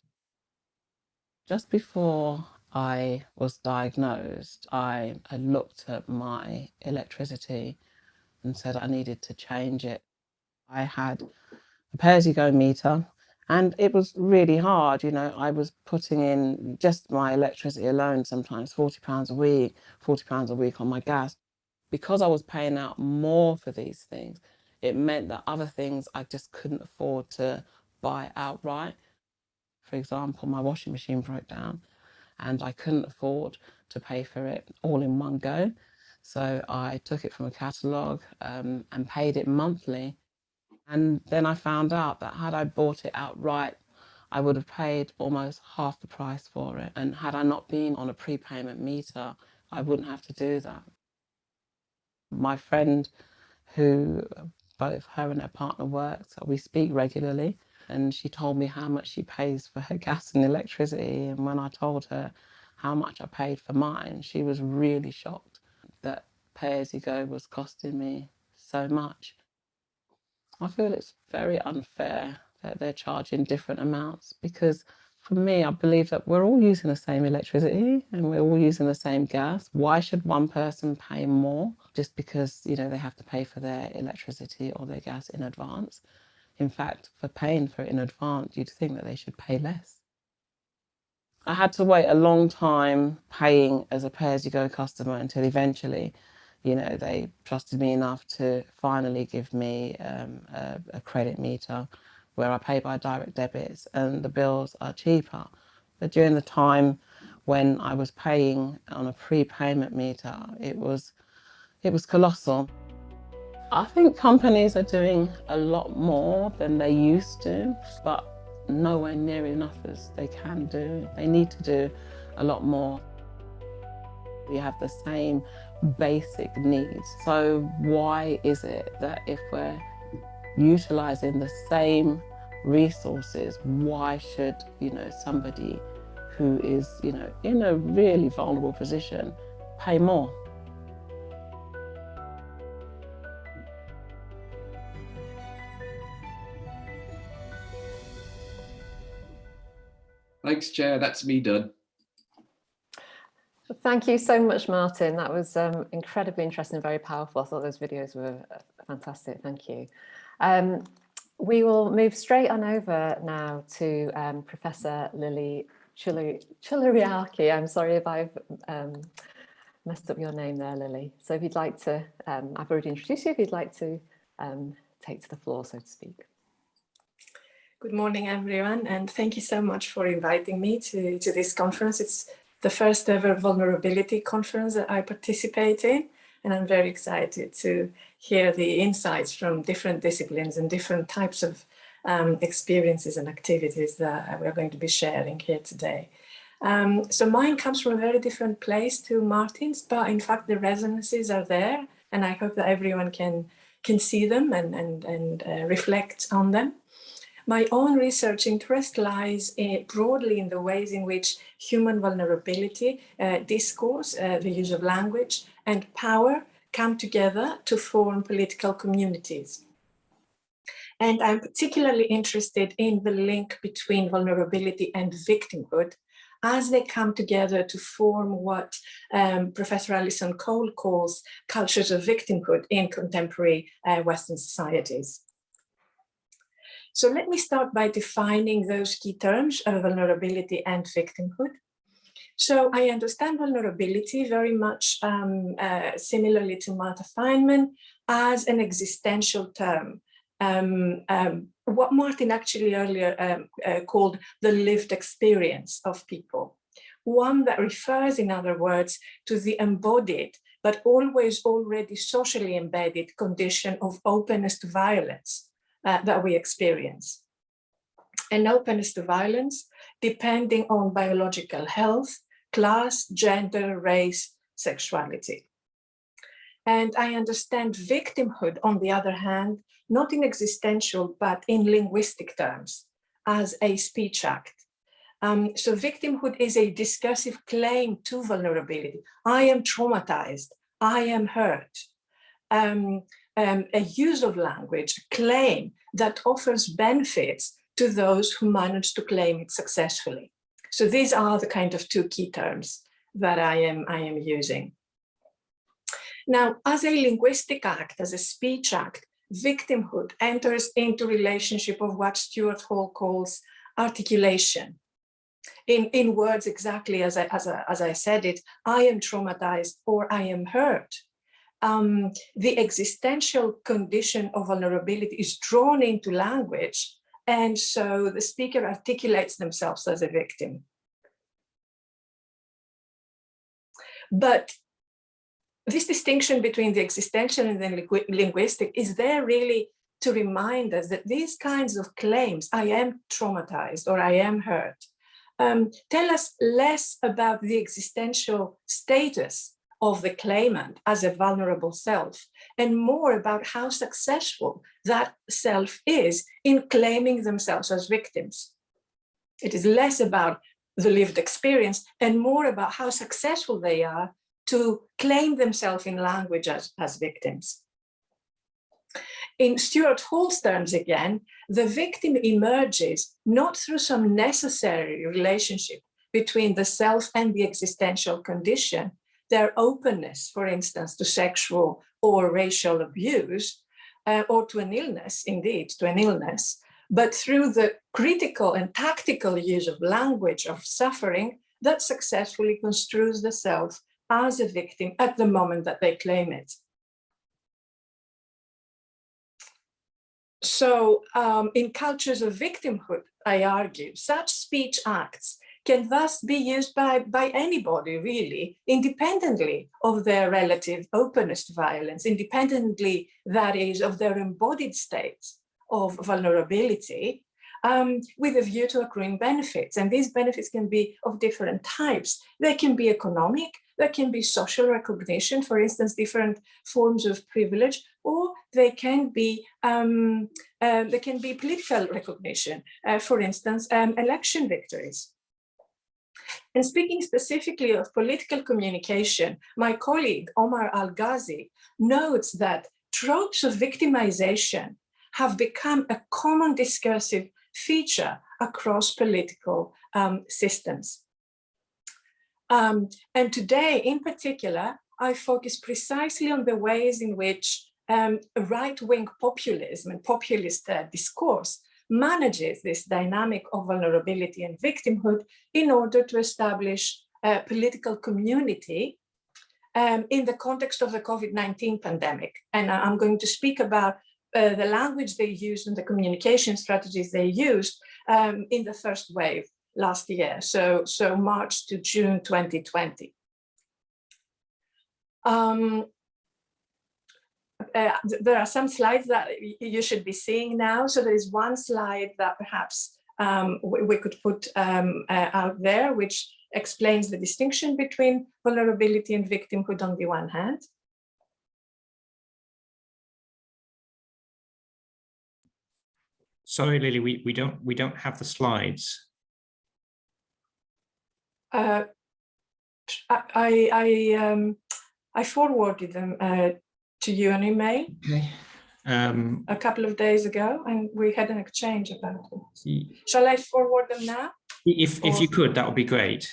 Just before I was diagnosed, I looked at my electricity and said I needed to change it. I had a pay-as-you-go meter, and it was really hard. You know, I was putting in just my electricity alone, sometimes £40 a week, £40 a week on my gas. Because I was paying out more for these things, it meant that other things I just couldn't afford to buy outright. For example, my washing machine broke down and I couldn't afford to pay for it all in one go. So I took it from a catalogue and paid it monthly. And then I found out that had I bought it outright, I would have paid almost half the price for it. And had I not been on a prepayment meter, I wouldn't have to do that. My friend, who both her and her partner work, so we speak regularly, and she told me how much she pays for her gas and electricity. And when I told her how much I paid for mine, she was really shocked that pay-as-you-go was costing me so much. I feel it's very unfair that they're charging different amounts, because for me, I believe that we're all using the same electricity and we're all using the same gas. Why should one person pay more just because, you know, they have to pay for their electricity or their gas in advance? In fact, for paying for it in advance, you'd think that they should pay less. I had to wait a long time paying as a pay-as-you-go customer until eventually, you know, they trusted me enough to finally give me a credit meter where I pay by direct debits and the bills are cheaper. But during the time when I was paying on a prepayment meter, it was colossal. I think companies are doing a lot more than they used to, but nowhere near enough as they can do. They need to do a lot more. We have the same basic needs. So why is it that if we're utilizing the same resources, why should, somebody who is, in a really vulnerable position pay more? Thanks, Chair. That's me done. Thank you so much, Martin. That was incredibly interesting and very powerful. I thought those videos were fantastic. Thank you. We will move straight on over now to Professor Lilly Chuliaraki. I'm sorry if I've messed up your name there, Lilly. So if you'd like to, I've already introduced you, if you'd like to take to the floor, so to speak. Good morning, everyone, and thank you so much for inviting me to this conference. It's the first ever vulnerability conference that I participate in, and I'm very excited to hear the insights from different disciplines and different types of experiences and activities that we're going to be sharing here today. So mine comes from a very different place to Martin's, but in fact the resonances are there, and I hope that everyone can see them and reflect on them. My own research interest lies broadly in the ways in which human vulnerability, discourse, the use of language, and power come together to form political communities. And I'm particularly interested in the link between vulnerability and victimhood as they come together to form what Professor Alison Cole calls cultures of victimhood in contemporary Western societies. So let me start by defining those key terms of vulnerability and victimhood. So I understand vulnerability very much similarly to Martha Feynman as an existential term. What Martin actually earlier called the lived experience of people. One that refers, in other words, to the embodied, but always already socially embedded condition of openness to violence that we experience. An openness to violence depending on biological health, class, gender, race, sexuality. And I understand victimhood, on the other hand, not in existential, but in linguistic terms, as a speech act. So victimhood is a discursive claim to vulnerability. I am traumatized, I am hurt. A use of language, a claim that offers benefits to those who manage to claim it successfully. So these are the kind of two key terms that I am using. Now, as a linguistic act, as a speech act, victimhood enters into relationship of what Stuart Hall calls articulation. In words exactly as I said it, I am traumatized or I am hurt. The existential condition of vulnerability is drawn into language, and so the speaker articulates themselves as a victim. But this distinction between the existential and the linguistic is there really to remind us that these kinds of claims, I am traumatized or I am hurt, tell us less about the existential status of the claimant as a vulnerable self, and more about how successful that self is in claiming themselves as victims. It is less about the lived experience and more about how successful they are to claim themselves in language as victims. In Stuart Hall's terms again, the victim emerges not through some necessary relationship between the self and the existential condition, their openness, for instance, to sexual or racial abuse, or to an illness, indeed, to an illness, but through the critical and tactical use of language of suffering that successfully construes the self as a victim at the moment that they claim it. So in cultures of victimhood, I argue, such speech acts can thus be used by anybody, really, independently of their relative openness to violence, independently, that is, of their embodied states of vulnerability, with a view to accruing benefits. And these benefits can be of different types. They can be economic, There can be social recognition, for instance, different forms of privilege, or they can be political recognition, for instance, election victories. And speaking specifically of political communication, my colleague Omar Al-Ghazi notes that tropes of victimization have become a common discursive feature across political systems. And today, in particular, I focus precisely on the ways in which right-wing populism and populist discourse manages this dynamic of vulnerability and victimhood in order to establish a political community in the context of the COVID-19 pandemic. And I'm going to speak about the language they used and the communication strategies they used in the first wave last year, so March to June 2020. There are some slides that you should be seeing now. So there is one slide that perhaps we could put out there, which explains the distinction between vulnerability and victimhood on the one hand. Sorry, Lily, we don't have the slides. I forwarded them to you an email a couple of days ago, and we had an exchange about it. Shall I forward them now? If you could, that would be great.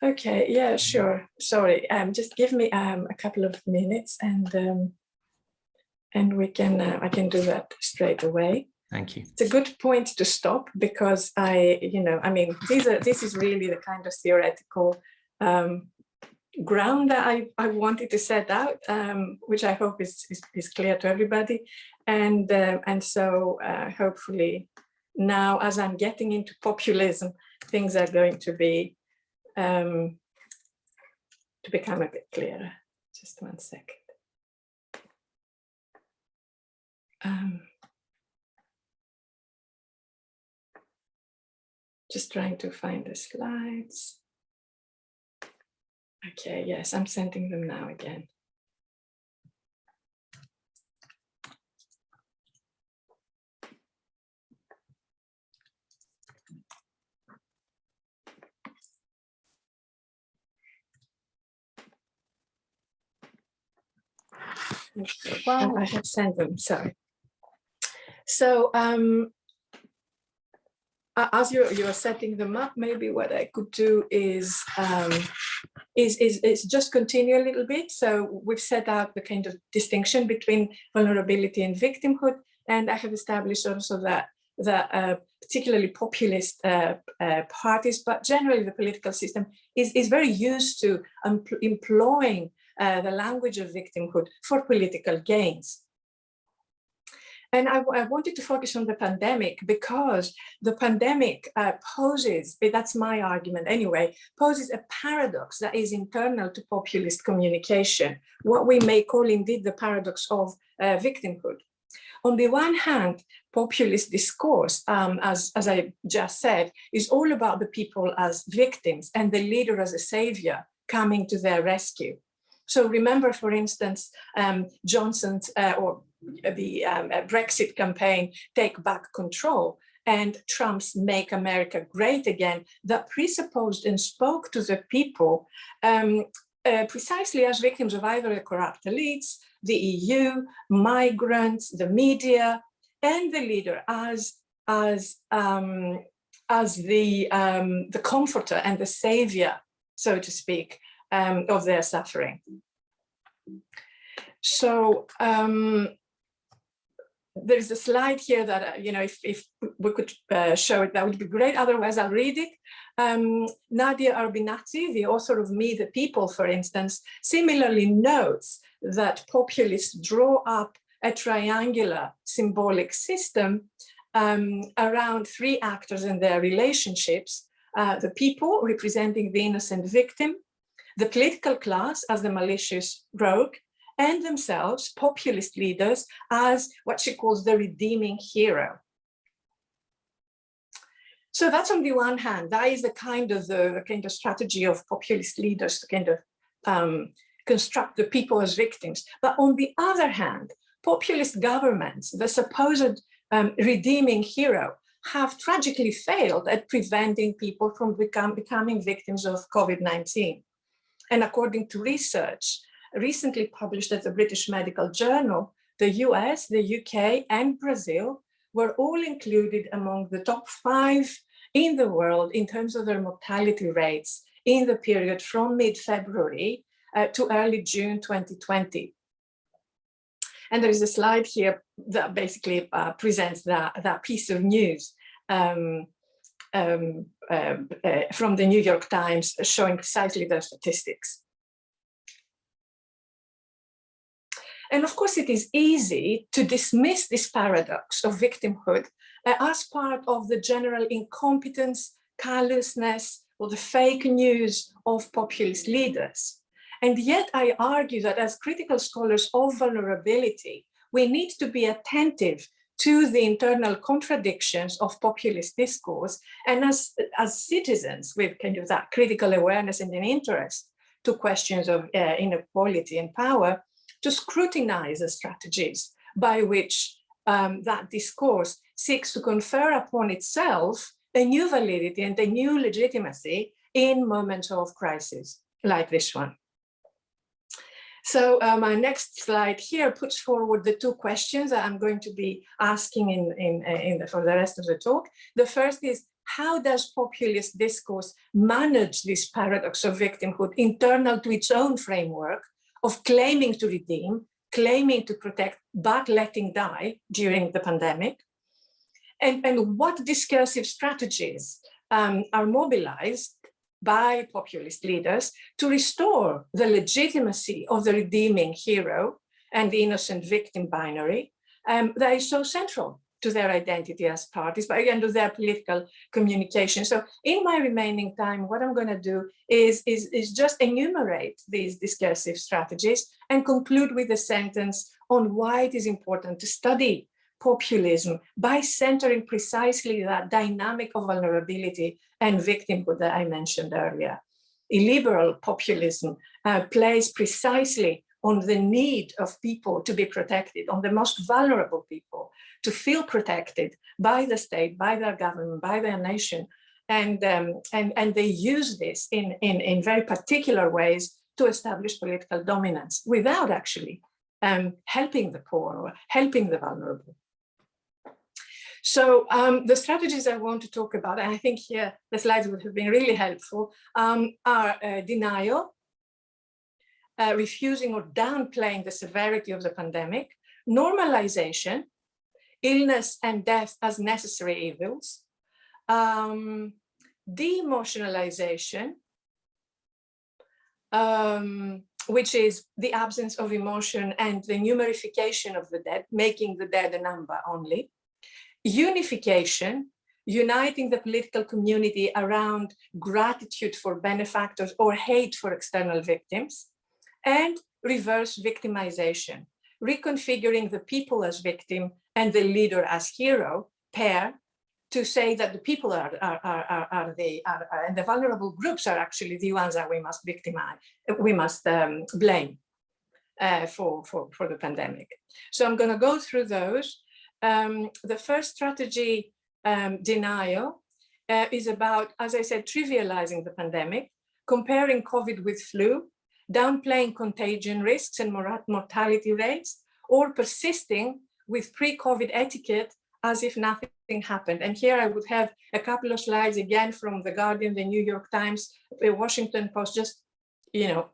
Okay, yeah, sure. Sorry, just give me a couple of minutes, and we can I can do that straight away. Thank you. It's a good point to stop, because this is really the kind of theoretical ground that I wanted to set out, which I hope is clear to everybody. And so hopefully now, as I'm getting into populism, things are going to be to become a bit clearer. Just 1 second. Just trying to find the slides. Okay, yes, I'm sending them now again. Well, I have sent them, sorry. So, as you're setting them up, maybe what I could do is just continue a little bit. So we've set out the kind of distinction between vulnerability and victimhood, and I have established also that particularly populist parties, but generally the political system is very used to employing the language of victimhood for political gains. And I wanted to focus on the pandemic, because the pandemic poses, that's my argument anyway, poses a paradox that is internal to populist communication, what we may call indeed the paradox of victimhood. On the one hand, populist discourse, as I just said, is all about the people as victims and the leader as a savior coming to their rescue. So remember, for instance, Johnson's or the Brexit campaign, Take Back Control, and Trump's Make America Great Again, that presupposed and spoke to the people precisely as victims of either the corrupt elites, the EU, migrants, the media, and the leader as the comforter and the savior, so to speak, of their suffering. So there's a slide here that, if we could show it, that would be great. Otherwise, I'll read it. Nadia Arbinati, the author of Me, the People, for instance, similarly notes that populists draw up a triangular symbolic system around three actors and their relationships, the people representing the innocent victim, the political class as the malicious rogue, and themselves, populist leaders, as what she calls the redeeming hero. So that's on the one hand, that is the kind of strategy of populist leaders to kind of construct the people as victims. But on the other hand, populist governments, the supposed redeeming hero, have tragically failed at preventing people from becoming victims of COVID-19. And according to research recently published at the British Medical Journal, the US, the UK, and Brazil were all included among the top 5 in the world in terms of their mortality rates in the period from mid-February to early June 2020. And there is a slide here that basically presents that piece of news from the New York Times showing precisely those statistics. And of course, it is easy to dismiss this paradox of victimhood as part of the general incompetence, callousness, or the fake news of populist leaders. And yet I argue that as critical scholars of vulnerability, we need to be attentive to the internal contradictions of populist discourse, and as citizens with kind of that critical awareness and an interest to questions of inequality and power, to scrutinize the strategies by which that discourse seeks to confer upon itself a new validity and a new legitimacy in moments of crisis like this one. So my next slide here puts forward the 2 questions that I'm going to be asking for the rest of the talk. The first is, how does populist discourse manage this paradox of victimhood internal to its own framework of claiming to redeem, claiming to protect, but letting die during the pandemic? And what discursive strategies are mobilized by populist leaders to restore the legitimacy of the redeeming hero and the innocent victim binary that is so central to their identity as parties, but again, to their political communication. So in my remaining time, what I'm going to do is just enumerate these discursive strategies and conclude with a sentence on why it is important to study populism by centering precisely that dynamic of vulnerability and victimhood that I mentioned earlier. Illiberal populism plays precisely on the need of people to be protected, on the most vulnerable people to feel protected by the state, by their government, by their nation. And they use this in very particular ways to establish political dominance without actually helping the poor or helping the vulnerable. So the strategies I want to talk about, and I think here the slides would have been really helpful, are denial, refusing or downplaying the severity of the pandemic, normalization, illness and death as necessary evils, deemotionalization, which is the absence of emotion and the numerification of the dead, making the dead a number only, unification, uniting the political community around gratitude for benefactors or hate for external victims, and reverse victimization, reconfiguring the people as victim and the leader as hero pair to say that the people and the vulnerable groups are actually the ones that we must victimize, we must blame for the pandemic. So I'm going to go through those. The first strategy, denial, is about, as I said, trivializing the pandemic, comparing COVID with flu, downplaying contagion risks and mortality rates, or persisting with pre-COVID etiquette as if nothing happened. And here I would have a couple of slides again from The Guardian, the New York Times, the Washington Post, just, you know,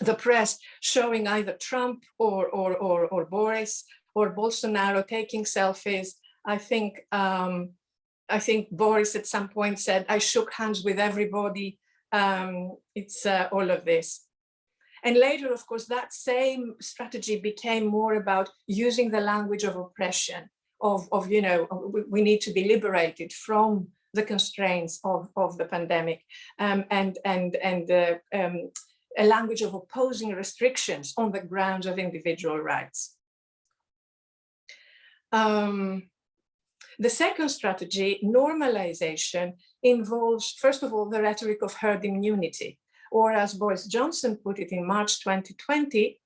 the press showing either Trump or Boris or Bolsonaro taking selfies. I think Boris at some point said, "I shook hands with everybody." It's all of this. And later, of course, that same strategy became more about using the language of oppression, of you know, we need to be liberated from the constraints of the pandemic, and a language of opposing restrictions on the grounds of individual rights. The second strategy, normalization, involves, first of all, the rhetoric of herd immunity, or as Boris Johnson put it in March 2020,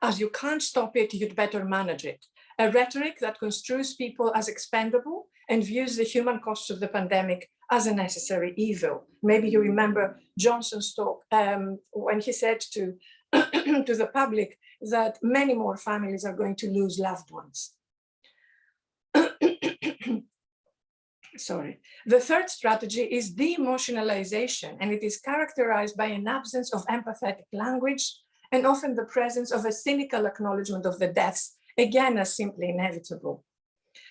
as you can't stop it, you'd better manage it. A rhetoric that construes people as expendable and views the human costs of the pandemic as a necessary evil. Maybe you remember Johnson's talk when he said to, to the public that many more families are going to lose loved ones. Sorry. The third strategy is de-emotionalization, and it is characterized by an absence of empathetic language and often the presence of a cynical acknowledgement of the deaths, again as simply inevitable.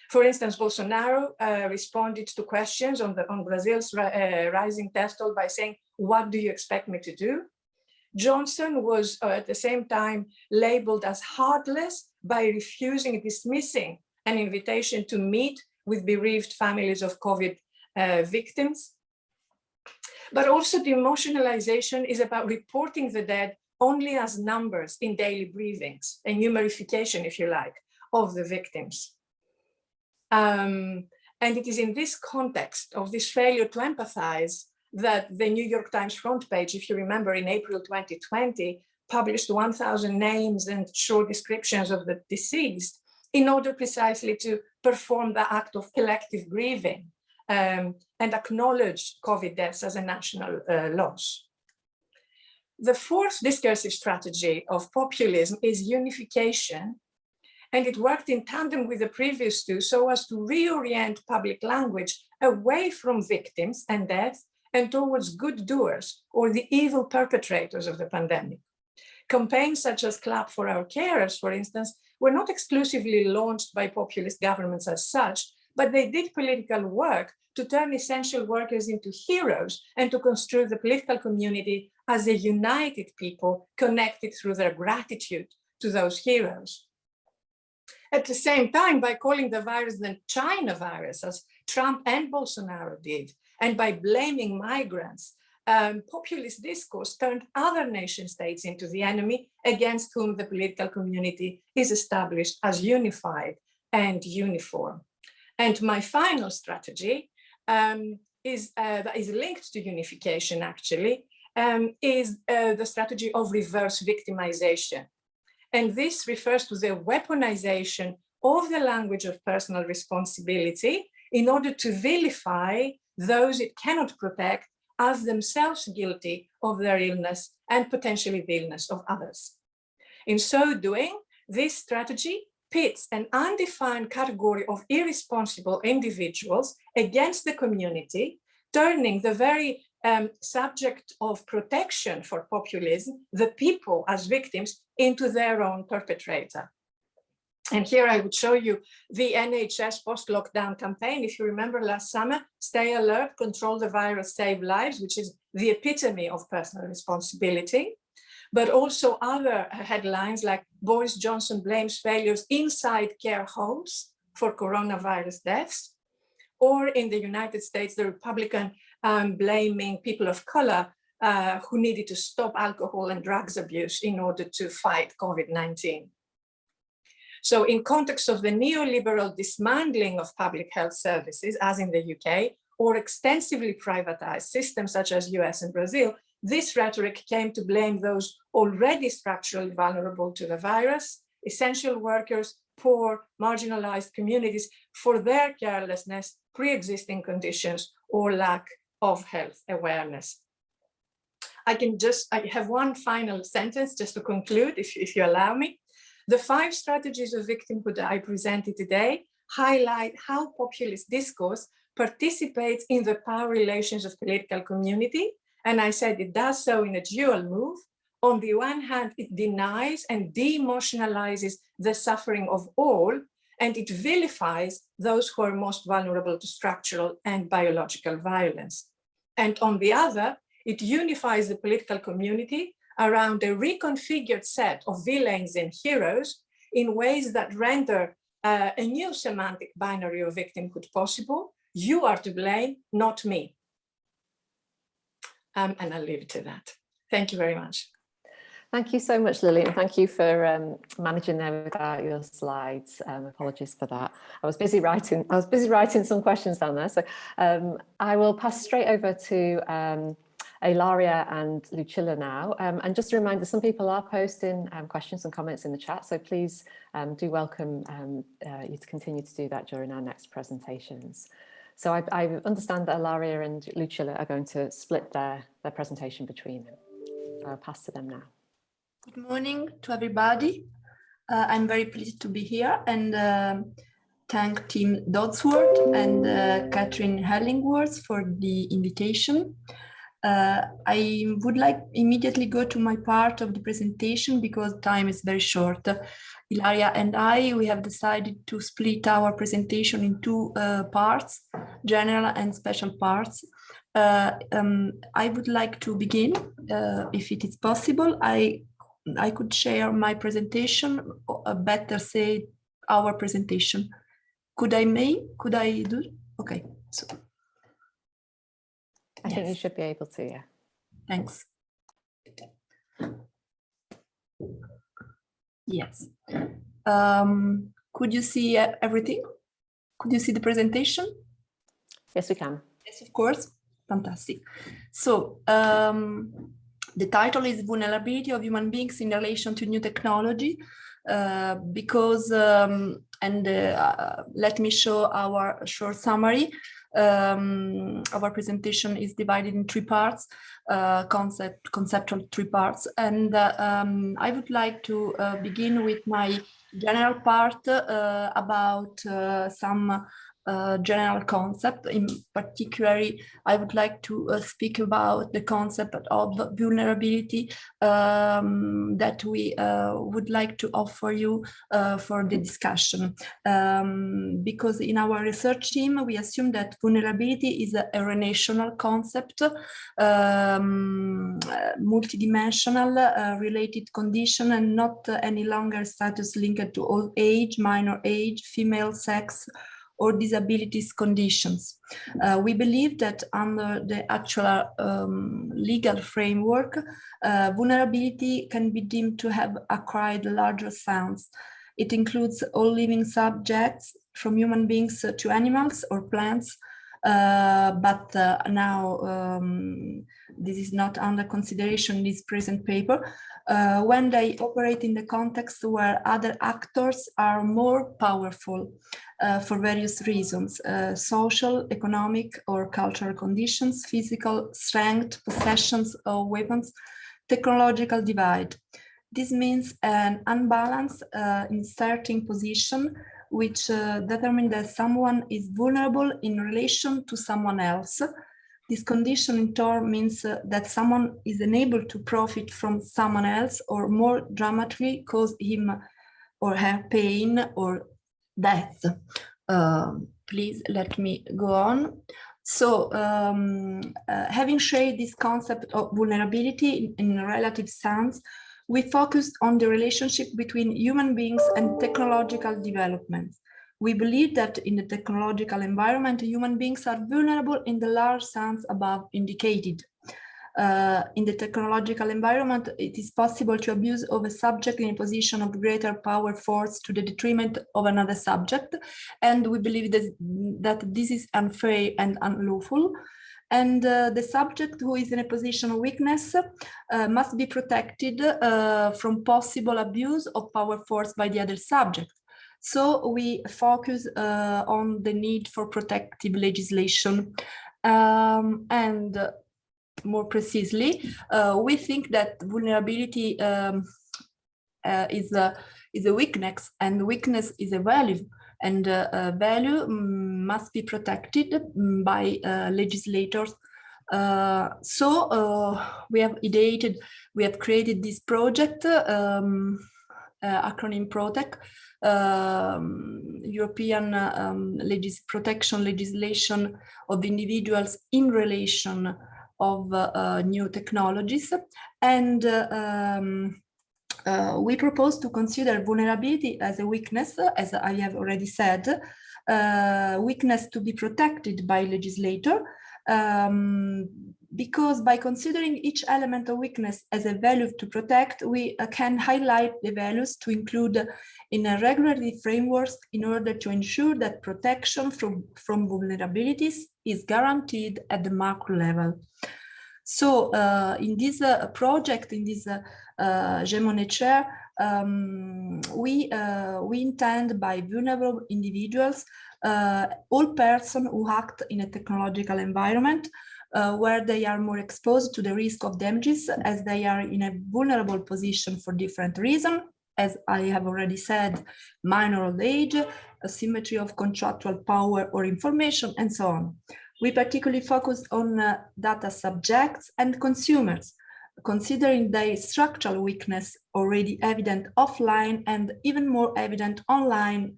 For instance, Bolsonaro responded to questions on Brazil's rising death toll by saying, "What do you expect me to do?" Johnson was at the same time labeled as heartless by refusing, dismissing an invitation to meet with bereaved families of COVID victims. But also the emotionalization is about reporting the dead only as numbers in daily briefings, a numerification, if you like, of the victims. And it is in this context of this failure to empathize that the New York Times front page, if you remember, in April 2020, published 1,000 names and short descriptions of the deceased in order precisely to perform the act of collective grieving and acknowledge COVID deaths as a national loss. The fourth discursive strategy of populism is unification, and it worked in tandem with the previous two so as to reorient public language away from victims and death and towards good doers or the evil perpetrators of the pandemic. Campaigns such as Clap for Our Carers, for instance, were not exclusively launched by populist governments as such, but they did political work to turn essential workers into heroes and to construe the political community as a united people connected through their gratitude to those heroes. At the same time, by calling the virus the China virus, as Trump and Bolsonaro did, and by blaming migrants, populist discourse turned other nation states into the enemy against whom the political community is established as unified and uniform. And my final strategy that is linked to unification, actually, is the strategy of reverse victimization. And this refers to the weaponization of the language of personal responsibility in order to vilify those it cannot protect as themselves guilty of their illness and potentially the illness of others. In so doing, this strategy pits an undefined category of irresponsible individuals against the community, turning the very subject of protection for populism, the people as victims, into their own perpetrator. And here I would show you the NHS post-lockdown campaign. If you remember last summer, stay alert, control the virus, save lives, which is the epitome of personal responsibility. But also other headlines like Boris Johnson blames failures inside care homes for coronavirus deaths, or in the United States, the Republican blaming people of color who needed to stop alcohol and drugs abuse in order to fight COVID-19. So in context of the neoliberal dismantling of public health services, as in the UK, or extensively privatized systems such as US and Brazil, this rhetoric came to blame those already structurally vulnerable to the virus, essential workers, poor, marginalized communities, for their carelessness, pre-existing conditions, or lack of health awareness. I have one final sentence just to conclude, if you allow me. The 5 strategies of victimhood that I presented today highlight how populist discourse participates in the power relations of political community. And I said it does so in a dual move. On the one hand, it denies and de-emotionalizes the suffering of all, and it vilifies those who are most vulnerable to structural and biological violence. And on the other, it unifies the political community around a reconfigured set of villains and heroes in ways that render a new semantic binary of victimhood possible. You are to blame, not me. And I'll leave it to that. Thank you very much. Thank you so much, Lily, and thank you for managing there without your slides. Apologies for that. I was busy writing some questions down there, so I will pass straight over to Ilaria and Lucilla now. And just a reminder, some people are posting questions and comments in the chat, so please do welcome you to continue to do that during our next presentations. So I understand that Ilaria and Lucilla are going to split their presentation between them. So I'll pass to them now. Good morning to everybody. I'm very pleased to be here and thank Tim Dodsworth and Catherine Hellingworth for the invitation. I would like immediately go to my part of the presentation because time is very short. Ilaria and we have decided to split our presentation in two parts, general and special parts. I would like to begin, if it is possible. I could share my presentation, or better say our presentation. Could I do? Okay. So. I think you should be able to, yeah. Thanks. Yes. Could you see everything? Could you see the presentation? Yes, we can. Yes, of course. Fantastic. So the title is Vulnerability of Human Beings in Relation to New Technology, because, let me show our short summary. Our presentation is divided in three parts, conceptual three parts, and I would like to begin with my general part about some general concept. In particular, I would like to speak about the concept of vulnerability that we would like to offer you for the discussion. Because in our research team, we assume that vulnerability is a relational concept, multidimensional, related condition, and not any longer status linked to old age, minor age, female sex, or disabilities conditions. We believe that under the actual legal framework, vulnerability can be deemed to have acquired larger sense. It includes all living subjects, from human beings to animals or plants, but now this is not under consideration in this present paper, when they operate in the context where other actors are more powerful for various reasons, social, economic, or cultural conditions, physical strength, possessions of weapons, technological divide. This means an unbalanced inserting position which determines that someone is vulnerable in relation to someone else. This condition in turn means that someone is unable to profit from someone else, or more dramatically cause him or her pain or death. Please let me go on. So having shared this concept of vulnerability in a relative sense, we focused on the relationship between human beings and technological development. We believe that in the technological environment, human beings are vulnerable in the large sense above indicated. In the technological environment, it is possible to abuse of a subject in a position of greater power force to the detriment of another subject. And we believe that this is unfair and unlawful. And the subject who is in a position of weakness must be protected from possible abuse of power force by the other subject. So we focus on the need for protective legislation. And more precisely, we think that vulnerability is a weakness, and weakness is a value. And value must be protected by legislators. So we have created this project, acronym PROTEC, European protection legislation of individuals in relation of new technologies. And we propose to consider vulnerability as a weakness, as I have already said, weakness to be protected by legislator, because by considering each element of weakness as a value to protect, we can highlight the values to include in a regulatory framework in order to ensure that protection from vulnerabilities is guaranteed at the macro level. So in this project, in this Gemone chair, we intend by vulnerable individuals, all persons who act in a technological environment where they are more exposed to the risk of damages as they are in a vulnerable position for different reasons. As I have already said, minor old age, asymmetry of contractual power or information, and so on. We particularly focus on data subjects and consumers, considering their structural weakness already evident offline and even more evident online,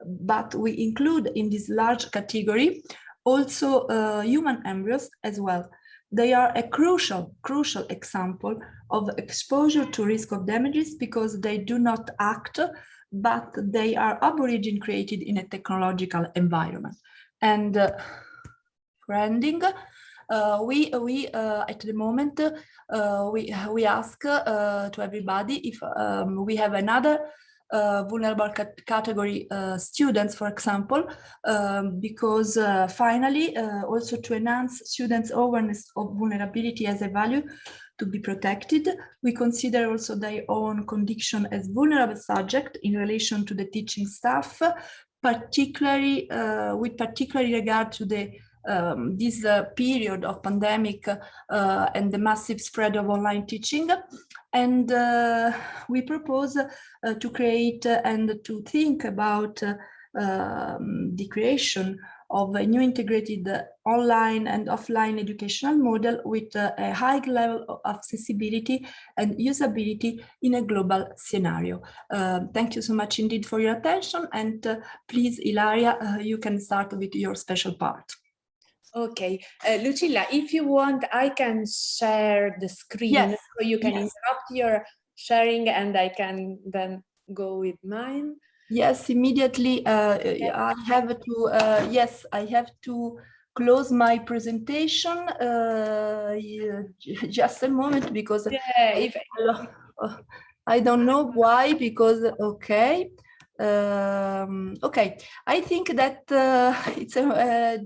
but we include in this large category also human embryos as well. They are a crucial example of exposure to risk of damages because they do not act, but they are aborigine created in a technological environment. And for ending, we at the moment, we ask to everybody if we have another vulnerable category students, for example, because finally, also to enhance students' awareness of vulnerability as a value to be protected, we consider also their own condition as vulnerable subject in relation to the teaching staff, particularly with particular regard to the this period of pandemic and the massive spread of online teaching. And we propose to create and to think about the creation of a new integrated online and offline educational model with a high level of accessibility and usability in a global scenario. Thank you so much indeed for your attention. And please, Ilaria, you can start with your special part. Okay, Lucilla, if you want, I can share the screen, yes, so you can interrupt your sharing and I can then go with mine. Yes, immediately. I have to, yes, I have to close my presentation. Just a moment, because I don't know why, because, okay. Okay, I think that it's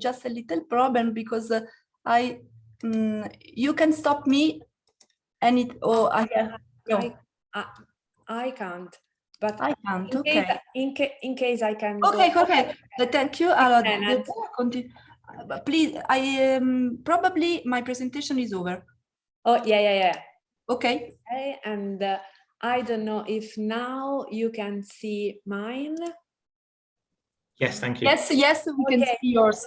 just a little problem because you can stop me and it, or I have, no. I can't, but I can't, okay. In case I can okay, go. Okay, thank you. Please, probably my presentation is over. Oh, yeah. Okay. And I don't know if now you can see mine. Yes, thank you. Yes, we can see yours.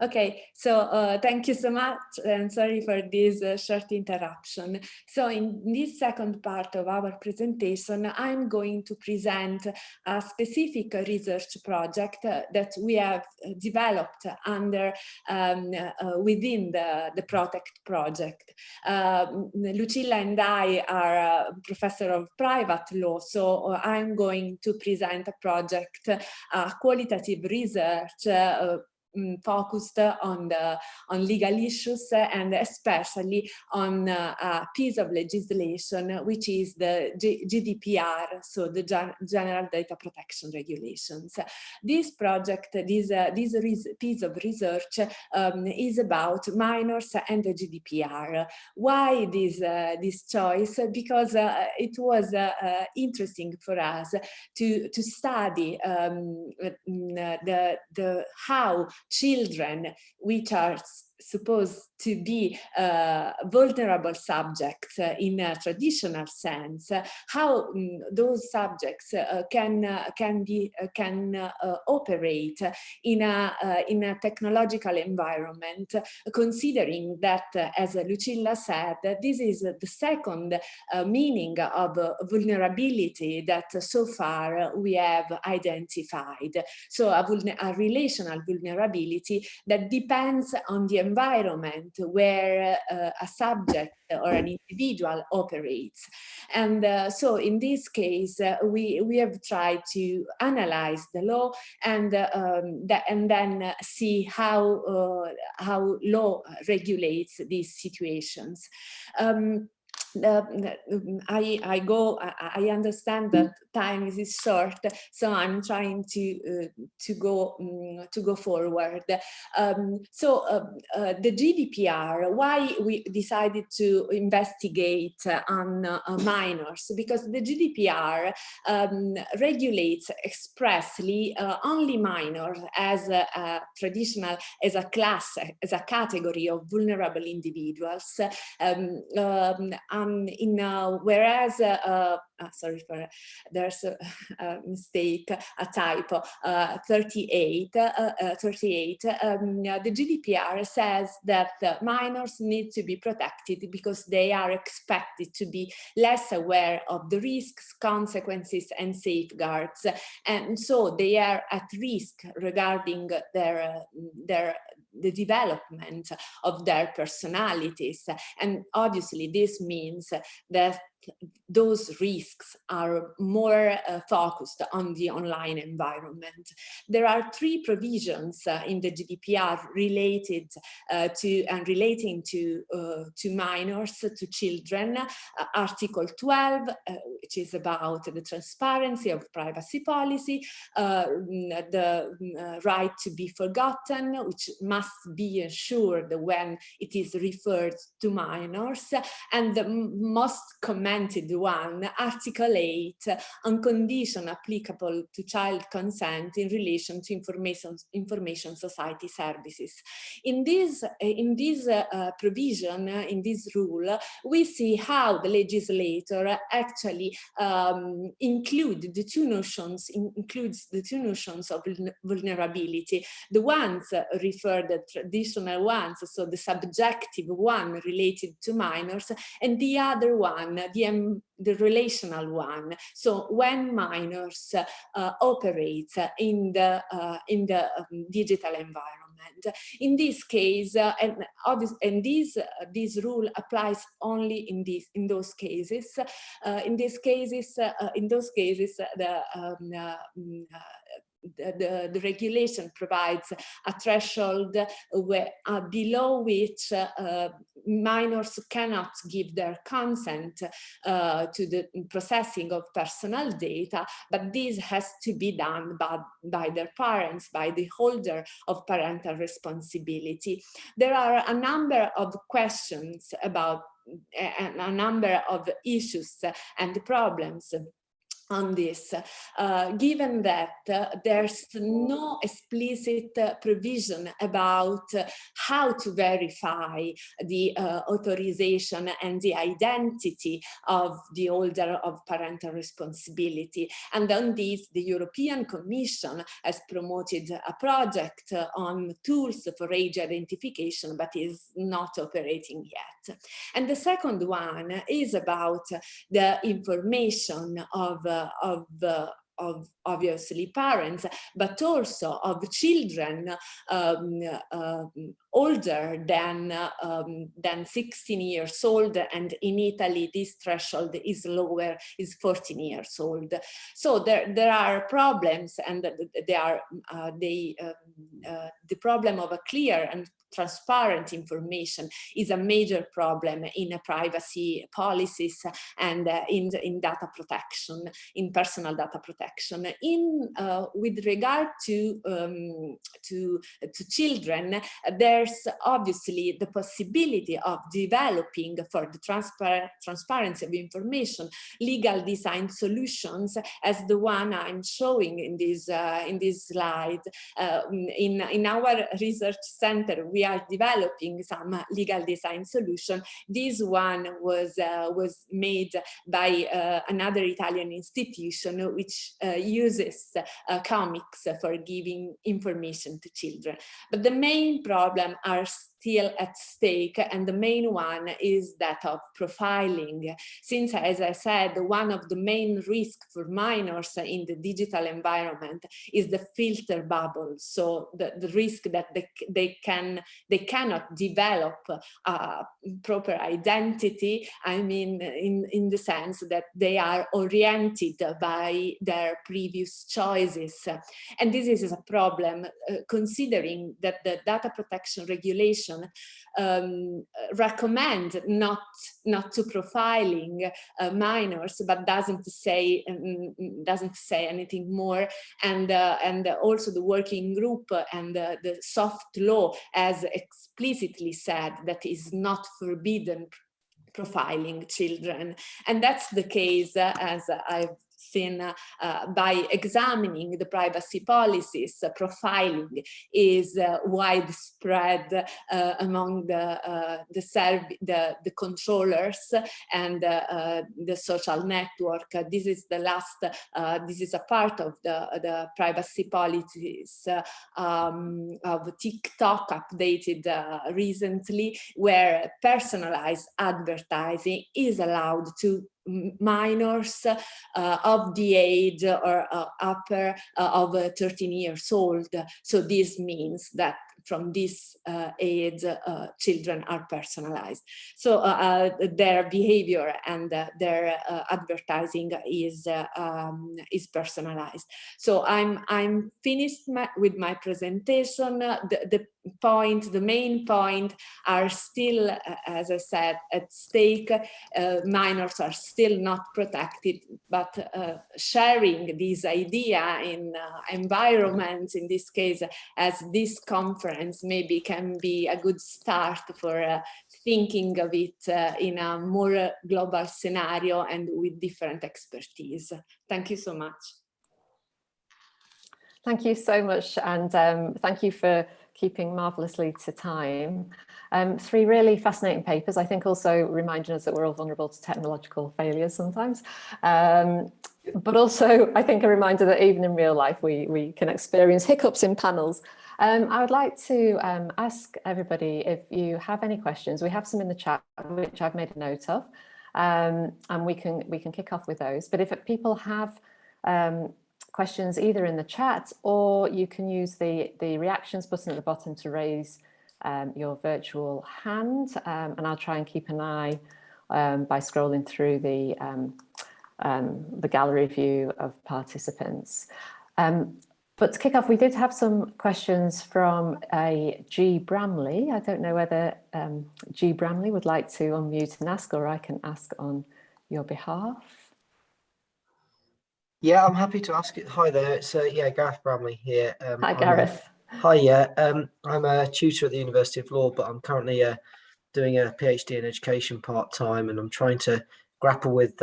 Okay. So thank you so much, and sorry for this short interruption. So in this second part of our presentation, I'm going to present a specific research project that we have developed under within the Protect project. Lucilla and I are a professor of private law, so I'm going to present a project, qualitative research focused on legal issues and especially on a piece of legislation which is the GDPR, so the General Data Protection Regulations. This project, this piece of research is about minors and the GDPR. Why this choice? Because it was interesting for us to study how children, which are supposed to be vulnerable subjects in a traditional sense, how those subjects can operate in a technological environment, considering that, as Lucilla said, this is the second meaning of vulnerability that so far we have identified. So a relational vulnerability that depends on the environment where a subject or an individual operates. And so in this case, we have tried to analyze the law and then see how law regulates these situations. I understand that time is short, so I'm trying to go forward. The GDPR, why we decided to investigate on minors? Because the GDPR regulates expressly only minors as a traditional, as a class, as a category of vulnerable individuals. Whereas, sorry for, there's a mistake, a typo, 38, the GDPR says that minors need to be protected because they are expected to be less aware of the risks, consequences, and safeguards. And so they are at risk regarding the development of their personalities. And obviously this means that those risks are more focused on the online environment. There are 3 provisions in the GDPR related relating to minors, to children. Article 12, which is about the transparency of privacy policy, the right to be forgotten, which must be ensured when it is referred to minors, and the most commented one, Article 8, on condition applicable to child consent in relation to information society services. In this provision, in this rule, we see how the legislator actually includes the two notions of vulnerability. The ones refer the traditional ones, so the subjective one related to minors, and the other one, the relational one. So when minors operate in the digital environment. In this case, this rule applies only in those cases. In those cases, the regulation provides a threshold below which minors cannot give their consent to the processing of personal data, but this has to be done by their parents, by the holder of parental responsibility. There are a number of questions about a number of issues and problems on this, given that there's no explicit provision about how to verify the authorization and the identity of the holder of parental responsibility. And on this, the European Commission has promoted a project on tools for age identification, but is not operating yet. And the second one is about the information of obviously parents, but also of children older than 16 years old, and in Italy this threshold is lower, is 14 years old. So there are problems, and the problem of a clear and transparent information is a major problem in privacy policies and in data protection, in personal data protection. With regard to children, there's obviously the possibility of developing, for the transparency of information, legal design solutions, as the one I'm showing in this slide. In our research center, we are developing some legal design solution. This one was made by another Italian institution, which uses comics for giving information to children. But the main problem are still at stake, and the main one is that of profiling. Since, as I said, one of the main risks for minors in the digital environment is the filter bubble, so the risk that they cannot develop a proper identity, I mean, in the sense that they are oriented by their previous choices. And this is a problem, considering that the data protection regulation recommend not to profiling minors, but doesn't say anything more. And also the working group and the soft law has explicitly said that is not forbidden profiling children. And that's the case, as I've seen by examining the privacy policies. Profiling is widespread among the controllers and the social network. This is the last. This is a part of the privacy policies of TikTok, updated recently, where personalized advertising is allowed to minors of the age or upper of 13 years old. So this means that from this age, children are personalized. So their behavior and their advertising is personalized. So I'm finished with my presentation. The main point are still, as I said, at stake. Minors are still not protected, but sharing this idea in environments, in this case, as this conference, maybe can be a good start for thinking of it in a more global scenario and with different expertise. Thank you so much. Thank you so much, and thank you for keeping marvellously to time. 3 really fascinating papers, I think, also reminding us that we're all vulnerable to technological failures sometimes. But also, I think, a reminder that even in real life, we can experience hiccups in panels. I would like to ask everybody if you have any questions. We have some in the chat, which I've made a note of, and we can kick off with those. But if people have questions either in the chat, or you can use the reactions button at the bottom to raise your virtual hand, and I'll try and keep an eye by scrolling through the gallery view of participants. But to kick off, we did have some questions from G. Bramley. I don't know whether G. Bramley would like to unmute and ask, or I can ask on your behalf. Yeah, I'm happy to ask it. Hi there, it's Gareth Bramley here. Hi, Gareth. I'm a tutor at the University of Law, but I'm currently doing a PhD in education part-time, and I'm trying to grapple with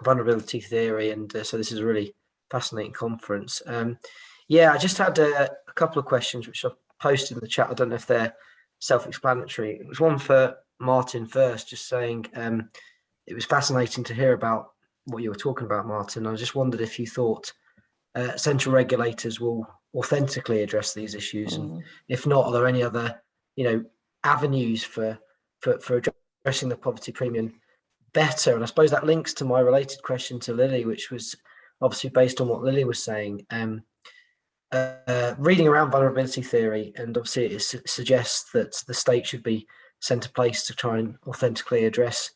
vulnerability theory, and so this is a really fascinating conference. I just had a couple of questions which I've posted in the chat. I don't know if they're self-explanatory. It was one for Martin first, just saying it was fascinating to hear about what you were talking about, Martin. I just wondered if you thought central regulators will authentically address these issues, and if not, are there any other, avenues for addressing the poverty premium better? And I suppose that links to my related question to Lilly, which was obviously based on what Lilly was saying. Reading around vulnerability theory, and obviously it suggests that the state should be sent a place to try and authentically address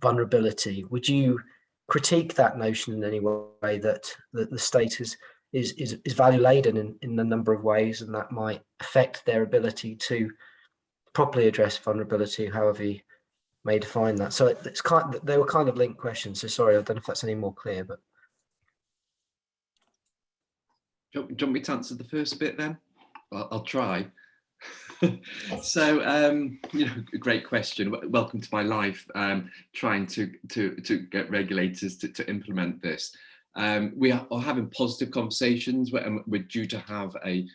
vulnerability. Would you critique that notion in any way, that the state is value laden in a number of ways, and that might affect their ability to properly address vulnerability, however you may define that? So it's they were kind of linked questions. So sorry, I don't know if that's any more clear, but. Do you want me to answer the first bit then? I'll try. So, great question. Welcome to my life. Trying to get regulators to implement this. We are having positive conversations. We're due to have a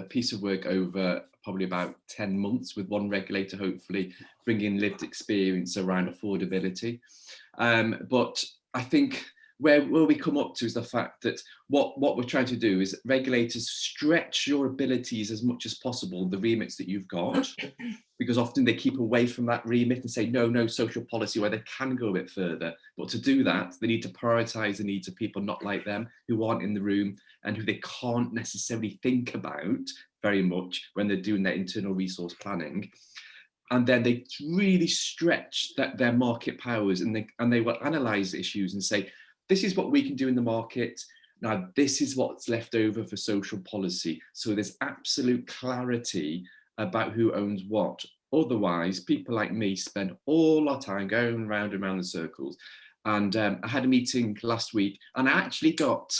piece of work over probably about 10 months with one regulator, hopefully bringing lived experience around affordability. But I think where we come up to is the fact that what we're trying to do is regulators stretch your abilities as much as possible, the remits that you've got, because often they keep away from that remit and say, no social policy, where they can go a bit further. But to do that, they need to prioritize the needs of people not like them, who aren't in the room and who they can't necessarily think about very much when they're doing their internal resource planning. And then they really stretch their market powers, and they will analyze issues and say, this is what we can do in the market. Now, this is what's left over for social policy. So there's absolute clarity about who owns what. Otherwise, people like me spend all our time going round and round in circles. And I had a meeting last week, and I actually got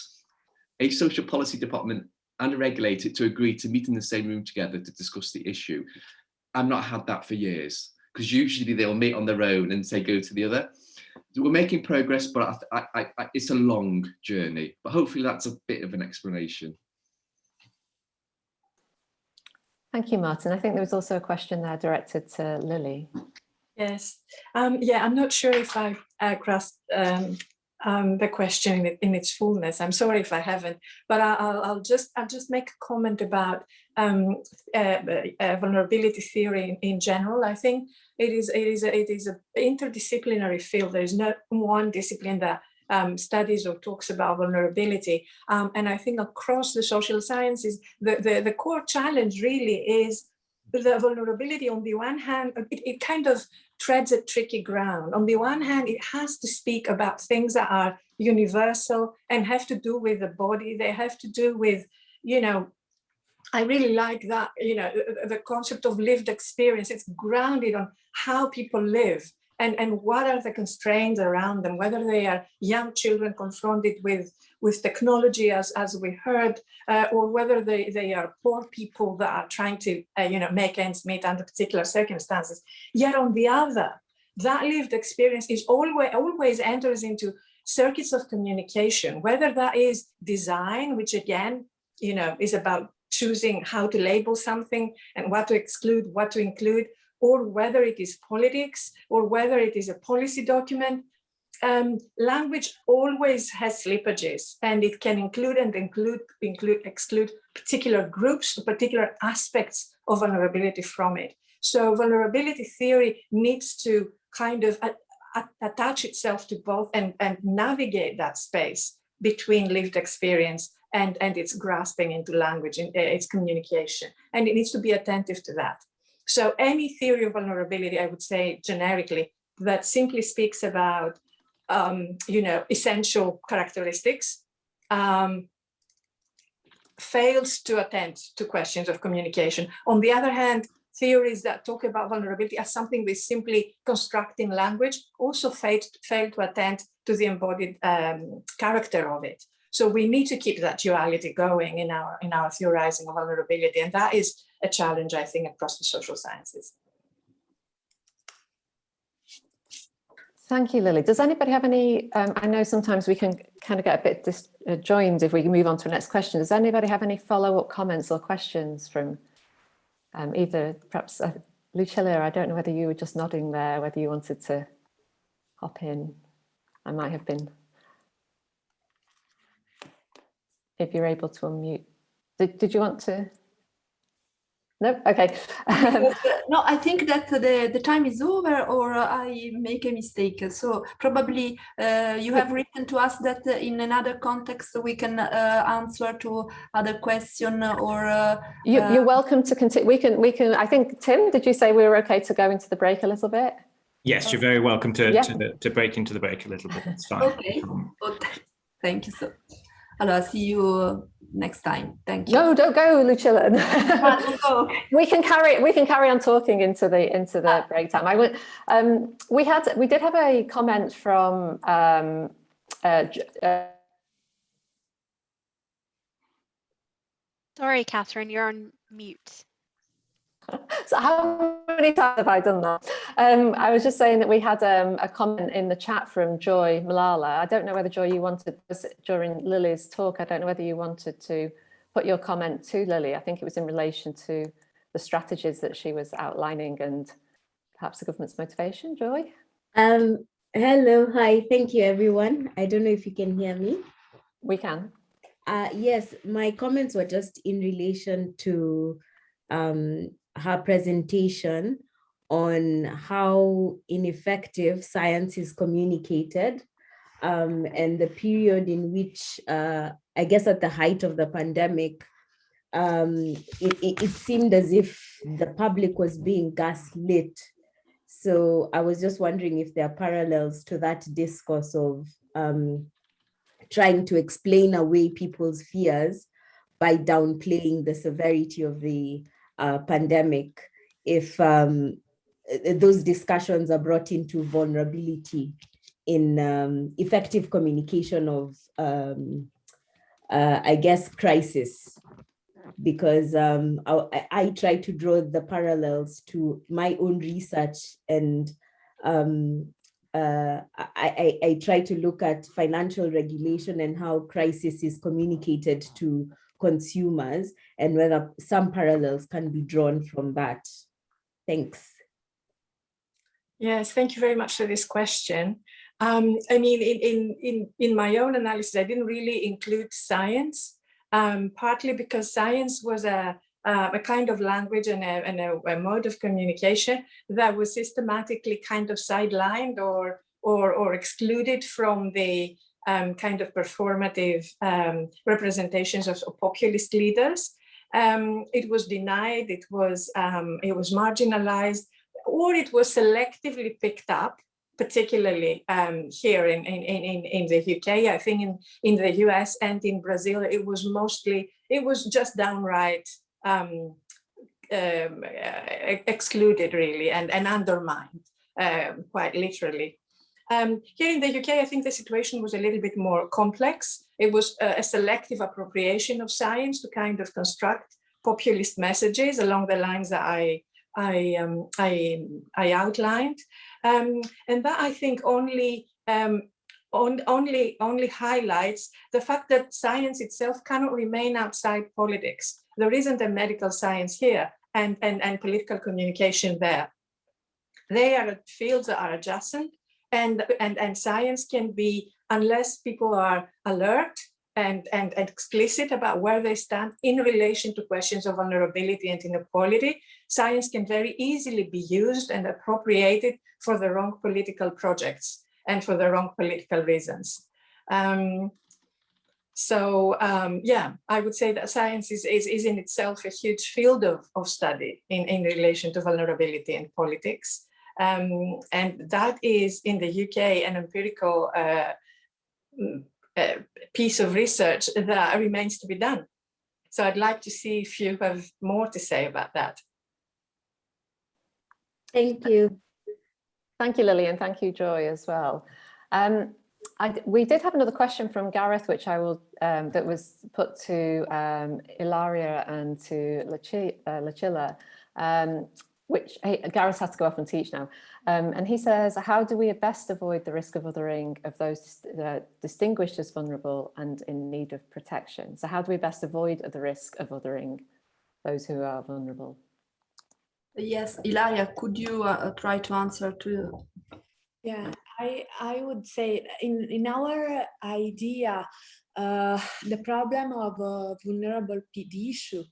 a social policy department and a regulator to agree to meet in the same room together to discuss the issue. I've not had that for years, because usually they'll meet on their own and say, go to the other. We're making progress, but it's a long journey. But hopefully that's a bit of an explanation. Thank you, Martin. I think there was also a question there directed to Lilly. Yes. Yeah, I'm not sure if I grasped the question in its fullness. I'm sorry if I haven't, but I'll just make a comment about vulnerability theory in general. I think it is an interdisciplinary field. There is not one discipline that studies or talks about vulnerability. And I think across the social sciences, the core challenge really is the vulnerability. On the one hand, it kind of treads a tricky ground. On the one hand, it has to speak about things that are universal and have to do with the body. They have to do with, I really like that, the concept of lived experience. It's grounded on how people live and what are the constraints around them, whether they are young children confronted with technology, as we heard, or whether they are poor people that are trying to, make ends meet under particular circumstances. Yet on the other, that lived experience is always enters into circuits of communication, whether that is design, which again, is about choosing how to label something and what to exclude, what to include, or whether it is politics, or whether it is a policy document. Language always has slippages, and it can include and exclude particular groups, particular aspects of vulnerability from it. So vulnerability theory needs to kind of attach itself to both and navigate that space between lived experience and its grasping into language and its communication. And it needs to be attentive to that. So any theory of vulnerability, I would say generically, that simply speaks about essential characteristics, fails to attend to questions of communication. On the other hand, theories that talk about vulnerability as something we simply construct in language also fail to attend to the embodied character of it. So we need to keep that duality going in our theorizing of vulnerability, and that is a challenge, I think, across the social sciences. Thank you, Lilly. Does anybody have any, I know sometimes we can kind of get a bit disjoined if we can move on to the next question. Does anybody have any follow-up comments or questions from either, perhaps Lucilla, I don't know whether you were just nodding there, whether you wanted to hop in. I might have been, if you're able to unmute. Did you want to? No, okay. No, I think that the time is over, or I make a mistake. So probably you have written to us that in another context we can answer to other question, or you're welcome to continue. We can. I think, Tim, did you say we were okay to go into the break a little bit? Yes, you're very welcome to break into the break a little bit. That's fine. Okay. Thank you so. Allora, see you next time. Thank you. No, don't go, Lucilla. Okay. We can carry on talking into the break time. We did have a comment from Sorry, Catherine, you're on mute. So how many times have I done that? I was just saying that we had a comment in the chat from Joy Malala. I don't know whether, Joy, you wanted, during Lily's talk, I don't know whether you wanted to put your comment to Lilly. I think it was in relation to the strategies that she was outlining and perhaps the government's motivation. Joy? Hello, hi, thank you everyone. I don't know if you can hear me. We can. Yes, my comments were just in relation to her presentation on how ineffective science is communicated, and the period in which, I guess at the height of the pandemic, it seemed as if the public was being gaslit. So I was just wondering if there are parallels to that discourse of trying to explain away people's fears by downplaying the severity of the pandemic, if those discussions are brought into vulnerability in effective communication of, I guess, crisis. Because I try to draw the parallels to my own research, and I try to look at financial regulation and how crisis is communicated to consumers, and whether some parallels can be drawn from that. Thanks. Yes, thank you very much for this question. I mean, in my own analysis, I didn't really include science, partly because science was a kind of language and a mode of communication that was systematically kind of sidelined or excluded from the kind of performative representations of populist leaders. It was denied, it was marginalized, or it was selectively picked up, particularly here in the UK. I think in the US and in Brazil, it was just downright excluded, really, and undermined, quite literally. Here in the UK, I think the situation was a little bit more complex. It was a selective appropriation of science to kind of construct populist messages along the lines that I outlined, and that I think only highlights the fact that science itself cannot remain outside politics. There isn't a medical science here and political communication there. They are fields that are adjacent, and science can be, unless people are alert and explicit about where they stand in relation to questions of vulnerability and inequality, science can very easily be used and appropriated for the wrong political projects and for the wrong political reasons. Yeah, I would say that science is in itself a huge field of study in relation to vulnerability and politics. And that is, in the UK, an empirical piece of research that remains to be done. So I'd like to see if you have more to say about that. Thank you. Thank you, Lilly, and thank you, Joy, as well. We did have another question from Gareth, which I will that was put to Ilaria and to Lucilla, which Gareth has to go off and teach now. And he says, how do we best avoid the risk of othering of those distinguished as vulnerable and in need of protection? So how do we best avoid the risk of othering those who are vulnerable? Yes, Ilaria, could you try to answer to? Yeah, I would say in our idea, the problem of vulnerable the issue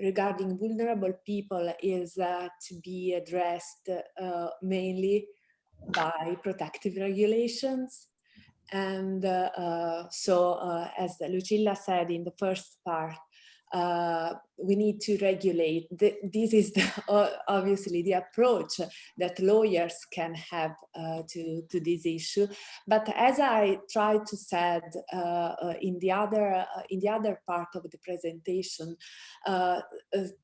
regarding vulnerable people is to be addressed mainly by protective regulations. And so as Lucilla said in the first part, we need to regulate. This is obviously the approach that lawyers can have to this issue. But as I tried to said in the other part of the presentation,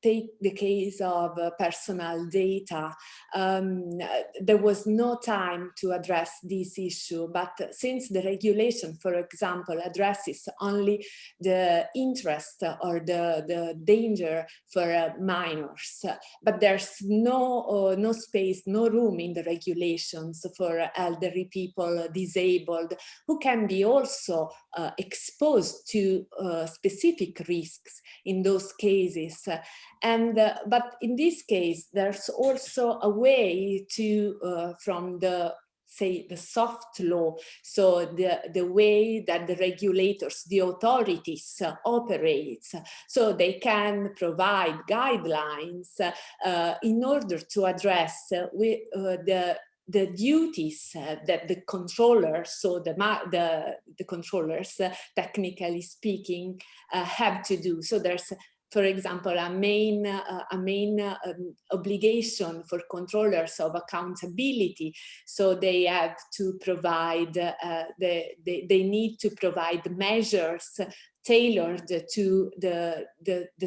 take the case of personal data. There was no time to address this issue, but since the regulation, for example, addresses only the interest or the danger for minors, but there's no space, no room in the regulations for elderly people, disabled, who can be also exposed to specific risks in those cases. And but in this case, there's also a way to from the say, the soft law, so the way that the regulators, the authorities operate, so they can provide guidelines in order to address the duties that the controllers, so the controllers, technically speaking, have to do. So there's, for example, a main obligation for controllers of accountability. So they have to provide, they need to provide measures tailored to the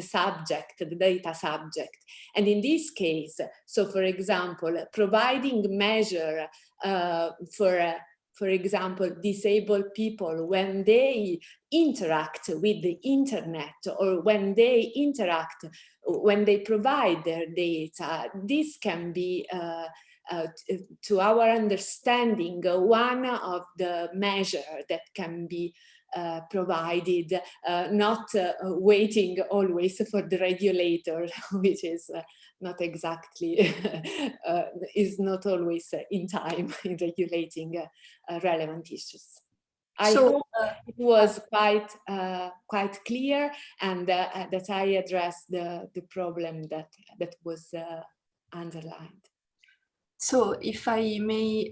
subject, the data subject. And in this case, so for example, providing measure for example, disabled people when they interact with the internet, or when they provide their data, this can be, to our understanding, one of the measures that can be provided, not waiting always for the regulator, which is not exactly, is not always in time in regulating relevant issues. I hope it was quite clear, and that I addressed the problem that was underlined. So if I may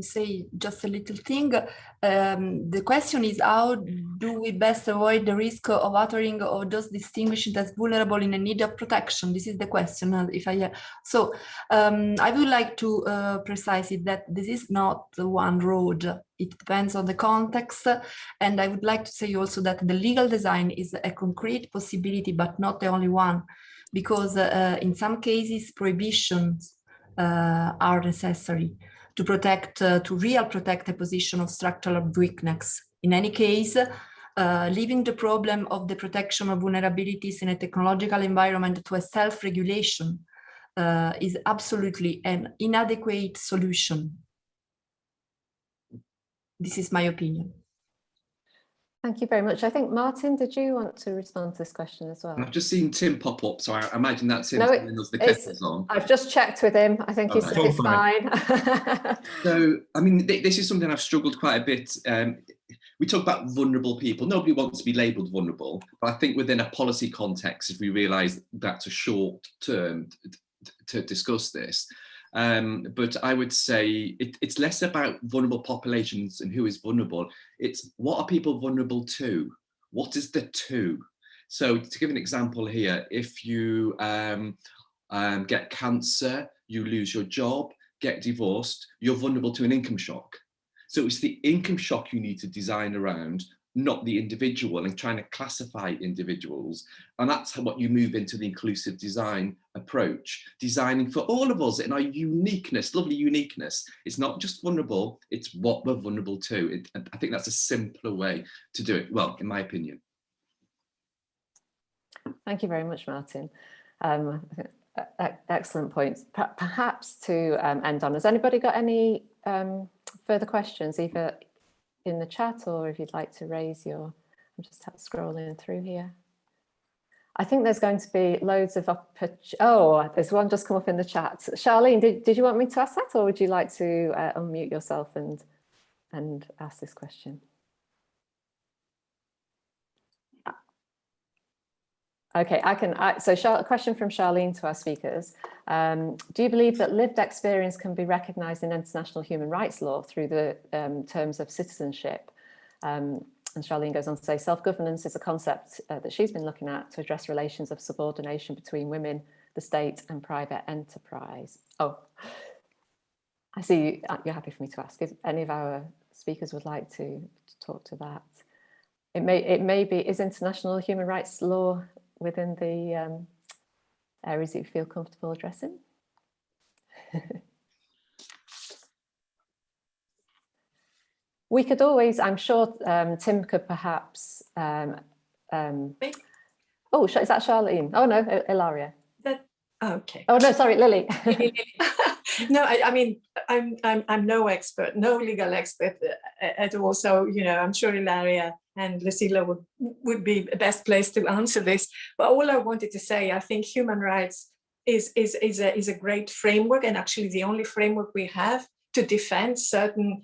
say just a little thing, the question is, how do we best avoid the risk of uttering of those distinguished as vulnerable in a need of protection? This is the question. I would like to precise it that this is not the one road. It depends on the context. And I would like to say also that the legal design is a concrete possibility, but not the only one, because in some cases, prohibitions are necessary to protect, to protect a position of structural weakness. In any case, leaving the problem of the protection of vulnerabilities in a technological environment to a self-regulation is absolutely an inadequate solution. This is my opinion. Thank you very much. I think, Martin, did you want to respond to this question as well? I've just seen Tim pop up, so I imagine that's him No, telling us the kettle's on. I've just checked with him. I think he's fine. So, I mean, this is something I've struggled quite a bit. We talk about vulnerable people. Nobody wants to be labelled vulnerable, but I think within a policy context, if we realise that's a short term to discuss this. But I would say it's less about vulnerable populations and who is vulnerable. It's what are people vulnerable to? What is the to? So to give an example here, if you get cancer, you lose your job, get divorced, you're vulnerable to an income shock. So it's the income shock you need to design around, not the individual, and trying to classify individuals. And that's what you move into the inclusive design approach, designing for all of us in our uniqueness, lovely uniqueness. It's not just vulnerable, it's what we're vulnerable to. I think that's a simpler way to do it, well, in my opinion. Thank you very much, Martin. Excellent points. Perhaps to end on, has anybody got any further questions, either in the chat or if you'd like to raise your, I'm just scrolling through here. I think there's going to be loads of oh, there's one just come up in the chat. Charlene, did you want me to ask that, or would you like to unmute yourself and ask this question? Okay, I can. So a question from Charlene to our speakers. Do you believe that lived experience can be recognised in international human rights law through the terms of citizenship? And Charlene goes on to say, self-governance is a concept that she's been looking at to address relations of subordination between women, the state and private enterprise. Oh, I see you're happy for me to ask if any of our speakers would like to talk to that. It may be, is international human rights law within the areas that you feel comfortable addressing? We could always, I'm sure Tim could perhaps, oh, is that Charlene? Oh no, Ilaria. Okay. Oh no, sorry, Lily. No, I mean, I'm no expert, no legal expert at all. So, you know, I'm sure Ilaria and Lucilla would be the best place to answer this. But all I wanted to say, I think human rights is a great framework, and actually the only framework we have to defend certain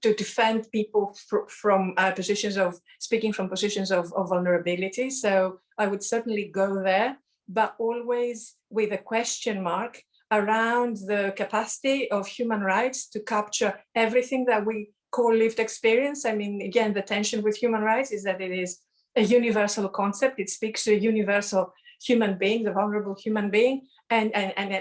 to defend people from positions of speaking from positions of vulnerability. So I would certainly go there, but always with a question mark around the capacity of human rights to capture everything that we call lived experience. I mean, again, the tension with human rights is that it is a universal concept. It speaks to a universal human being, the vulnerable human being, and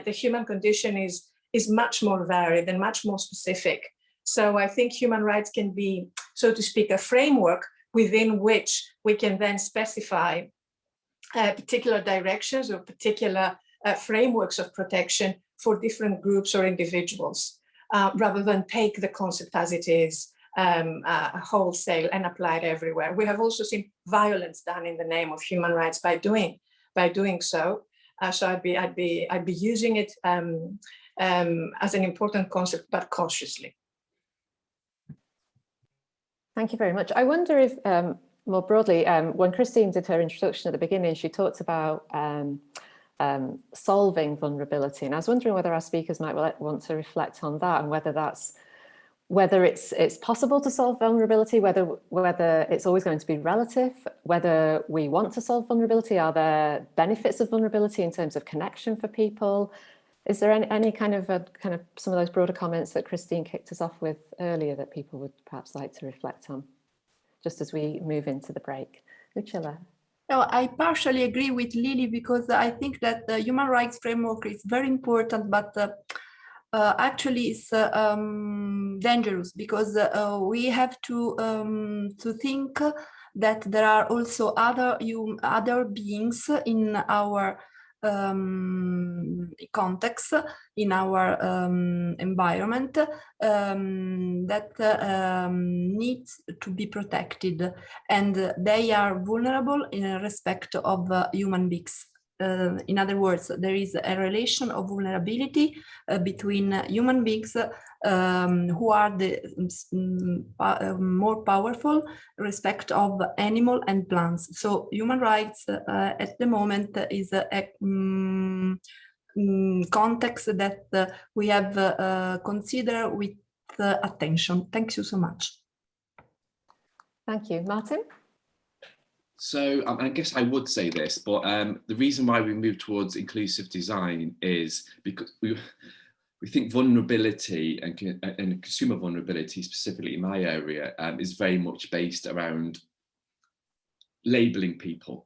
the human condition is much more varied and much more specific. So I think human rights can be, so to speak, a framework within which we can then specify particular directions or particular frameworks of protection for different groups or individuals, rather than take the concept as it is wholesale and apply it everywhere. We have also seen violence done in the name of human rights by doing so. So I'd be using it as an important concept, but cautiously. Thank you very much. I wonder if more broadly, when Christine did her introduction at the beginning, she talked about solving vulnerability, and I was wondering whether our speakers might want to reflect on that, and whether it's possible to solve vulnerability, whether it's always going to be relative, whether we want to solve vulnerability. Are there benefits of vulnerability in terms of connection for people? Is there any kind of some of those broader comments that Christine kicked us off with earlier that people would perhaps like to reflect on, just as we move into the break? Uchila. No, I partially agree with Lily, because I think that the human rights framework is very important, but actually it's dangerous, because we have to think that there are also other beings in our context, in our environment, that needs to be protected, and they are vulnerable in respect of human beings. In other words, there is a relation of vulnerability between human beings who are the more powerful respect of animal and plants. So human rights at the moment is a context that we have considered with attention. Thank you so much. Thank you. Martin? So I guess I would say this, but the reason why we move towards inclusive design is because we think vulnerability and consumer vulnerability, specifically in my area, is very much based around labeling people,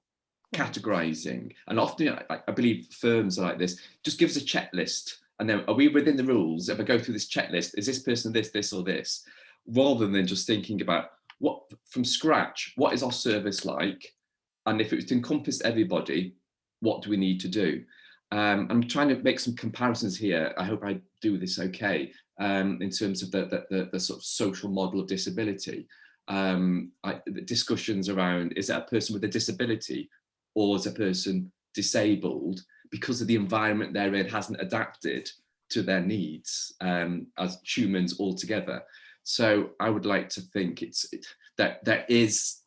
categorizing. And often I believe firms are like this: just give us a checklist, and then are we within the rules? If I go through this checklist, is this person this or this? Rather than just thinking about what from scratch, what is our service like? And if it was to encompass everybody, what do we need to do? I'm trying to make some comparisons here. I hope I do this okay, in terms of the sort of social model of disability. The discussions around, is that a person with a disability, or is a person disabled because of the environment they're in hasn't adapted to their needs as humans altogether? So I would like to think that there is,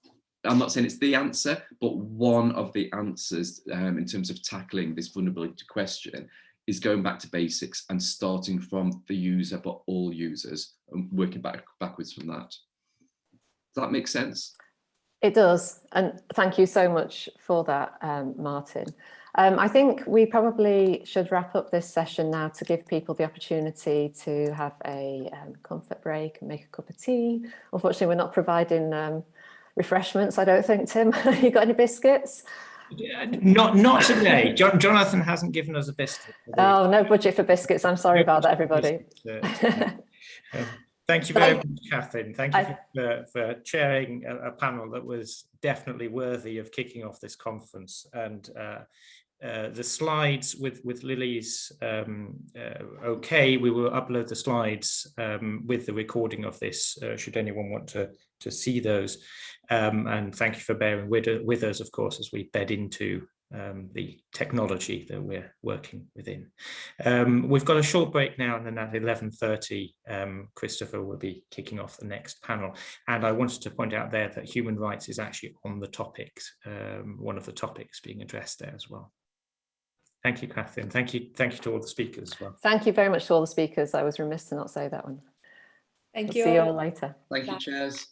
I'm not saying it's the answer, but one of the answers in terms of tackling this vulnerability question is going back to basics and starting from the user, but all users, and working backwards from that. Does that make sense? It does, and thank you so much for that, Martin. I think we probably should wrap up this session now to give people the opportunity to have a comfort break and make a cup of tea. Unfortunately, we're not providing refreshments, I don't think, Tim. You got any biscuits? Not today. Jonathan hasn't given us a biscuit. Oh, no budget for biscuits. I'm sorry about that, everybody. Thank you very much, Catherine. Thank you for chairing a panel that was definitely worthy of kicking off this conference. And the slides with Lily's okay, we will upload the slides with the recording of this, should anyone want to see those. And thank you for bearing with us, of course, as we bed into the technology that we're working within. We've got a short break now, and then at 11:30 Christopher will be kicking off the next panel. And I wanted to point out there that human rights is actually on the topics, one of the topics being addressed there as well. Thank you, Catherine. Thank you to all the speakers as well. Thank you very much to all the speakers. I was remiss to not say that one. Thank We'll you. see you all later. Thank you, chairs.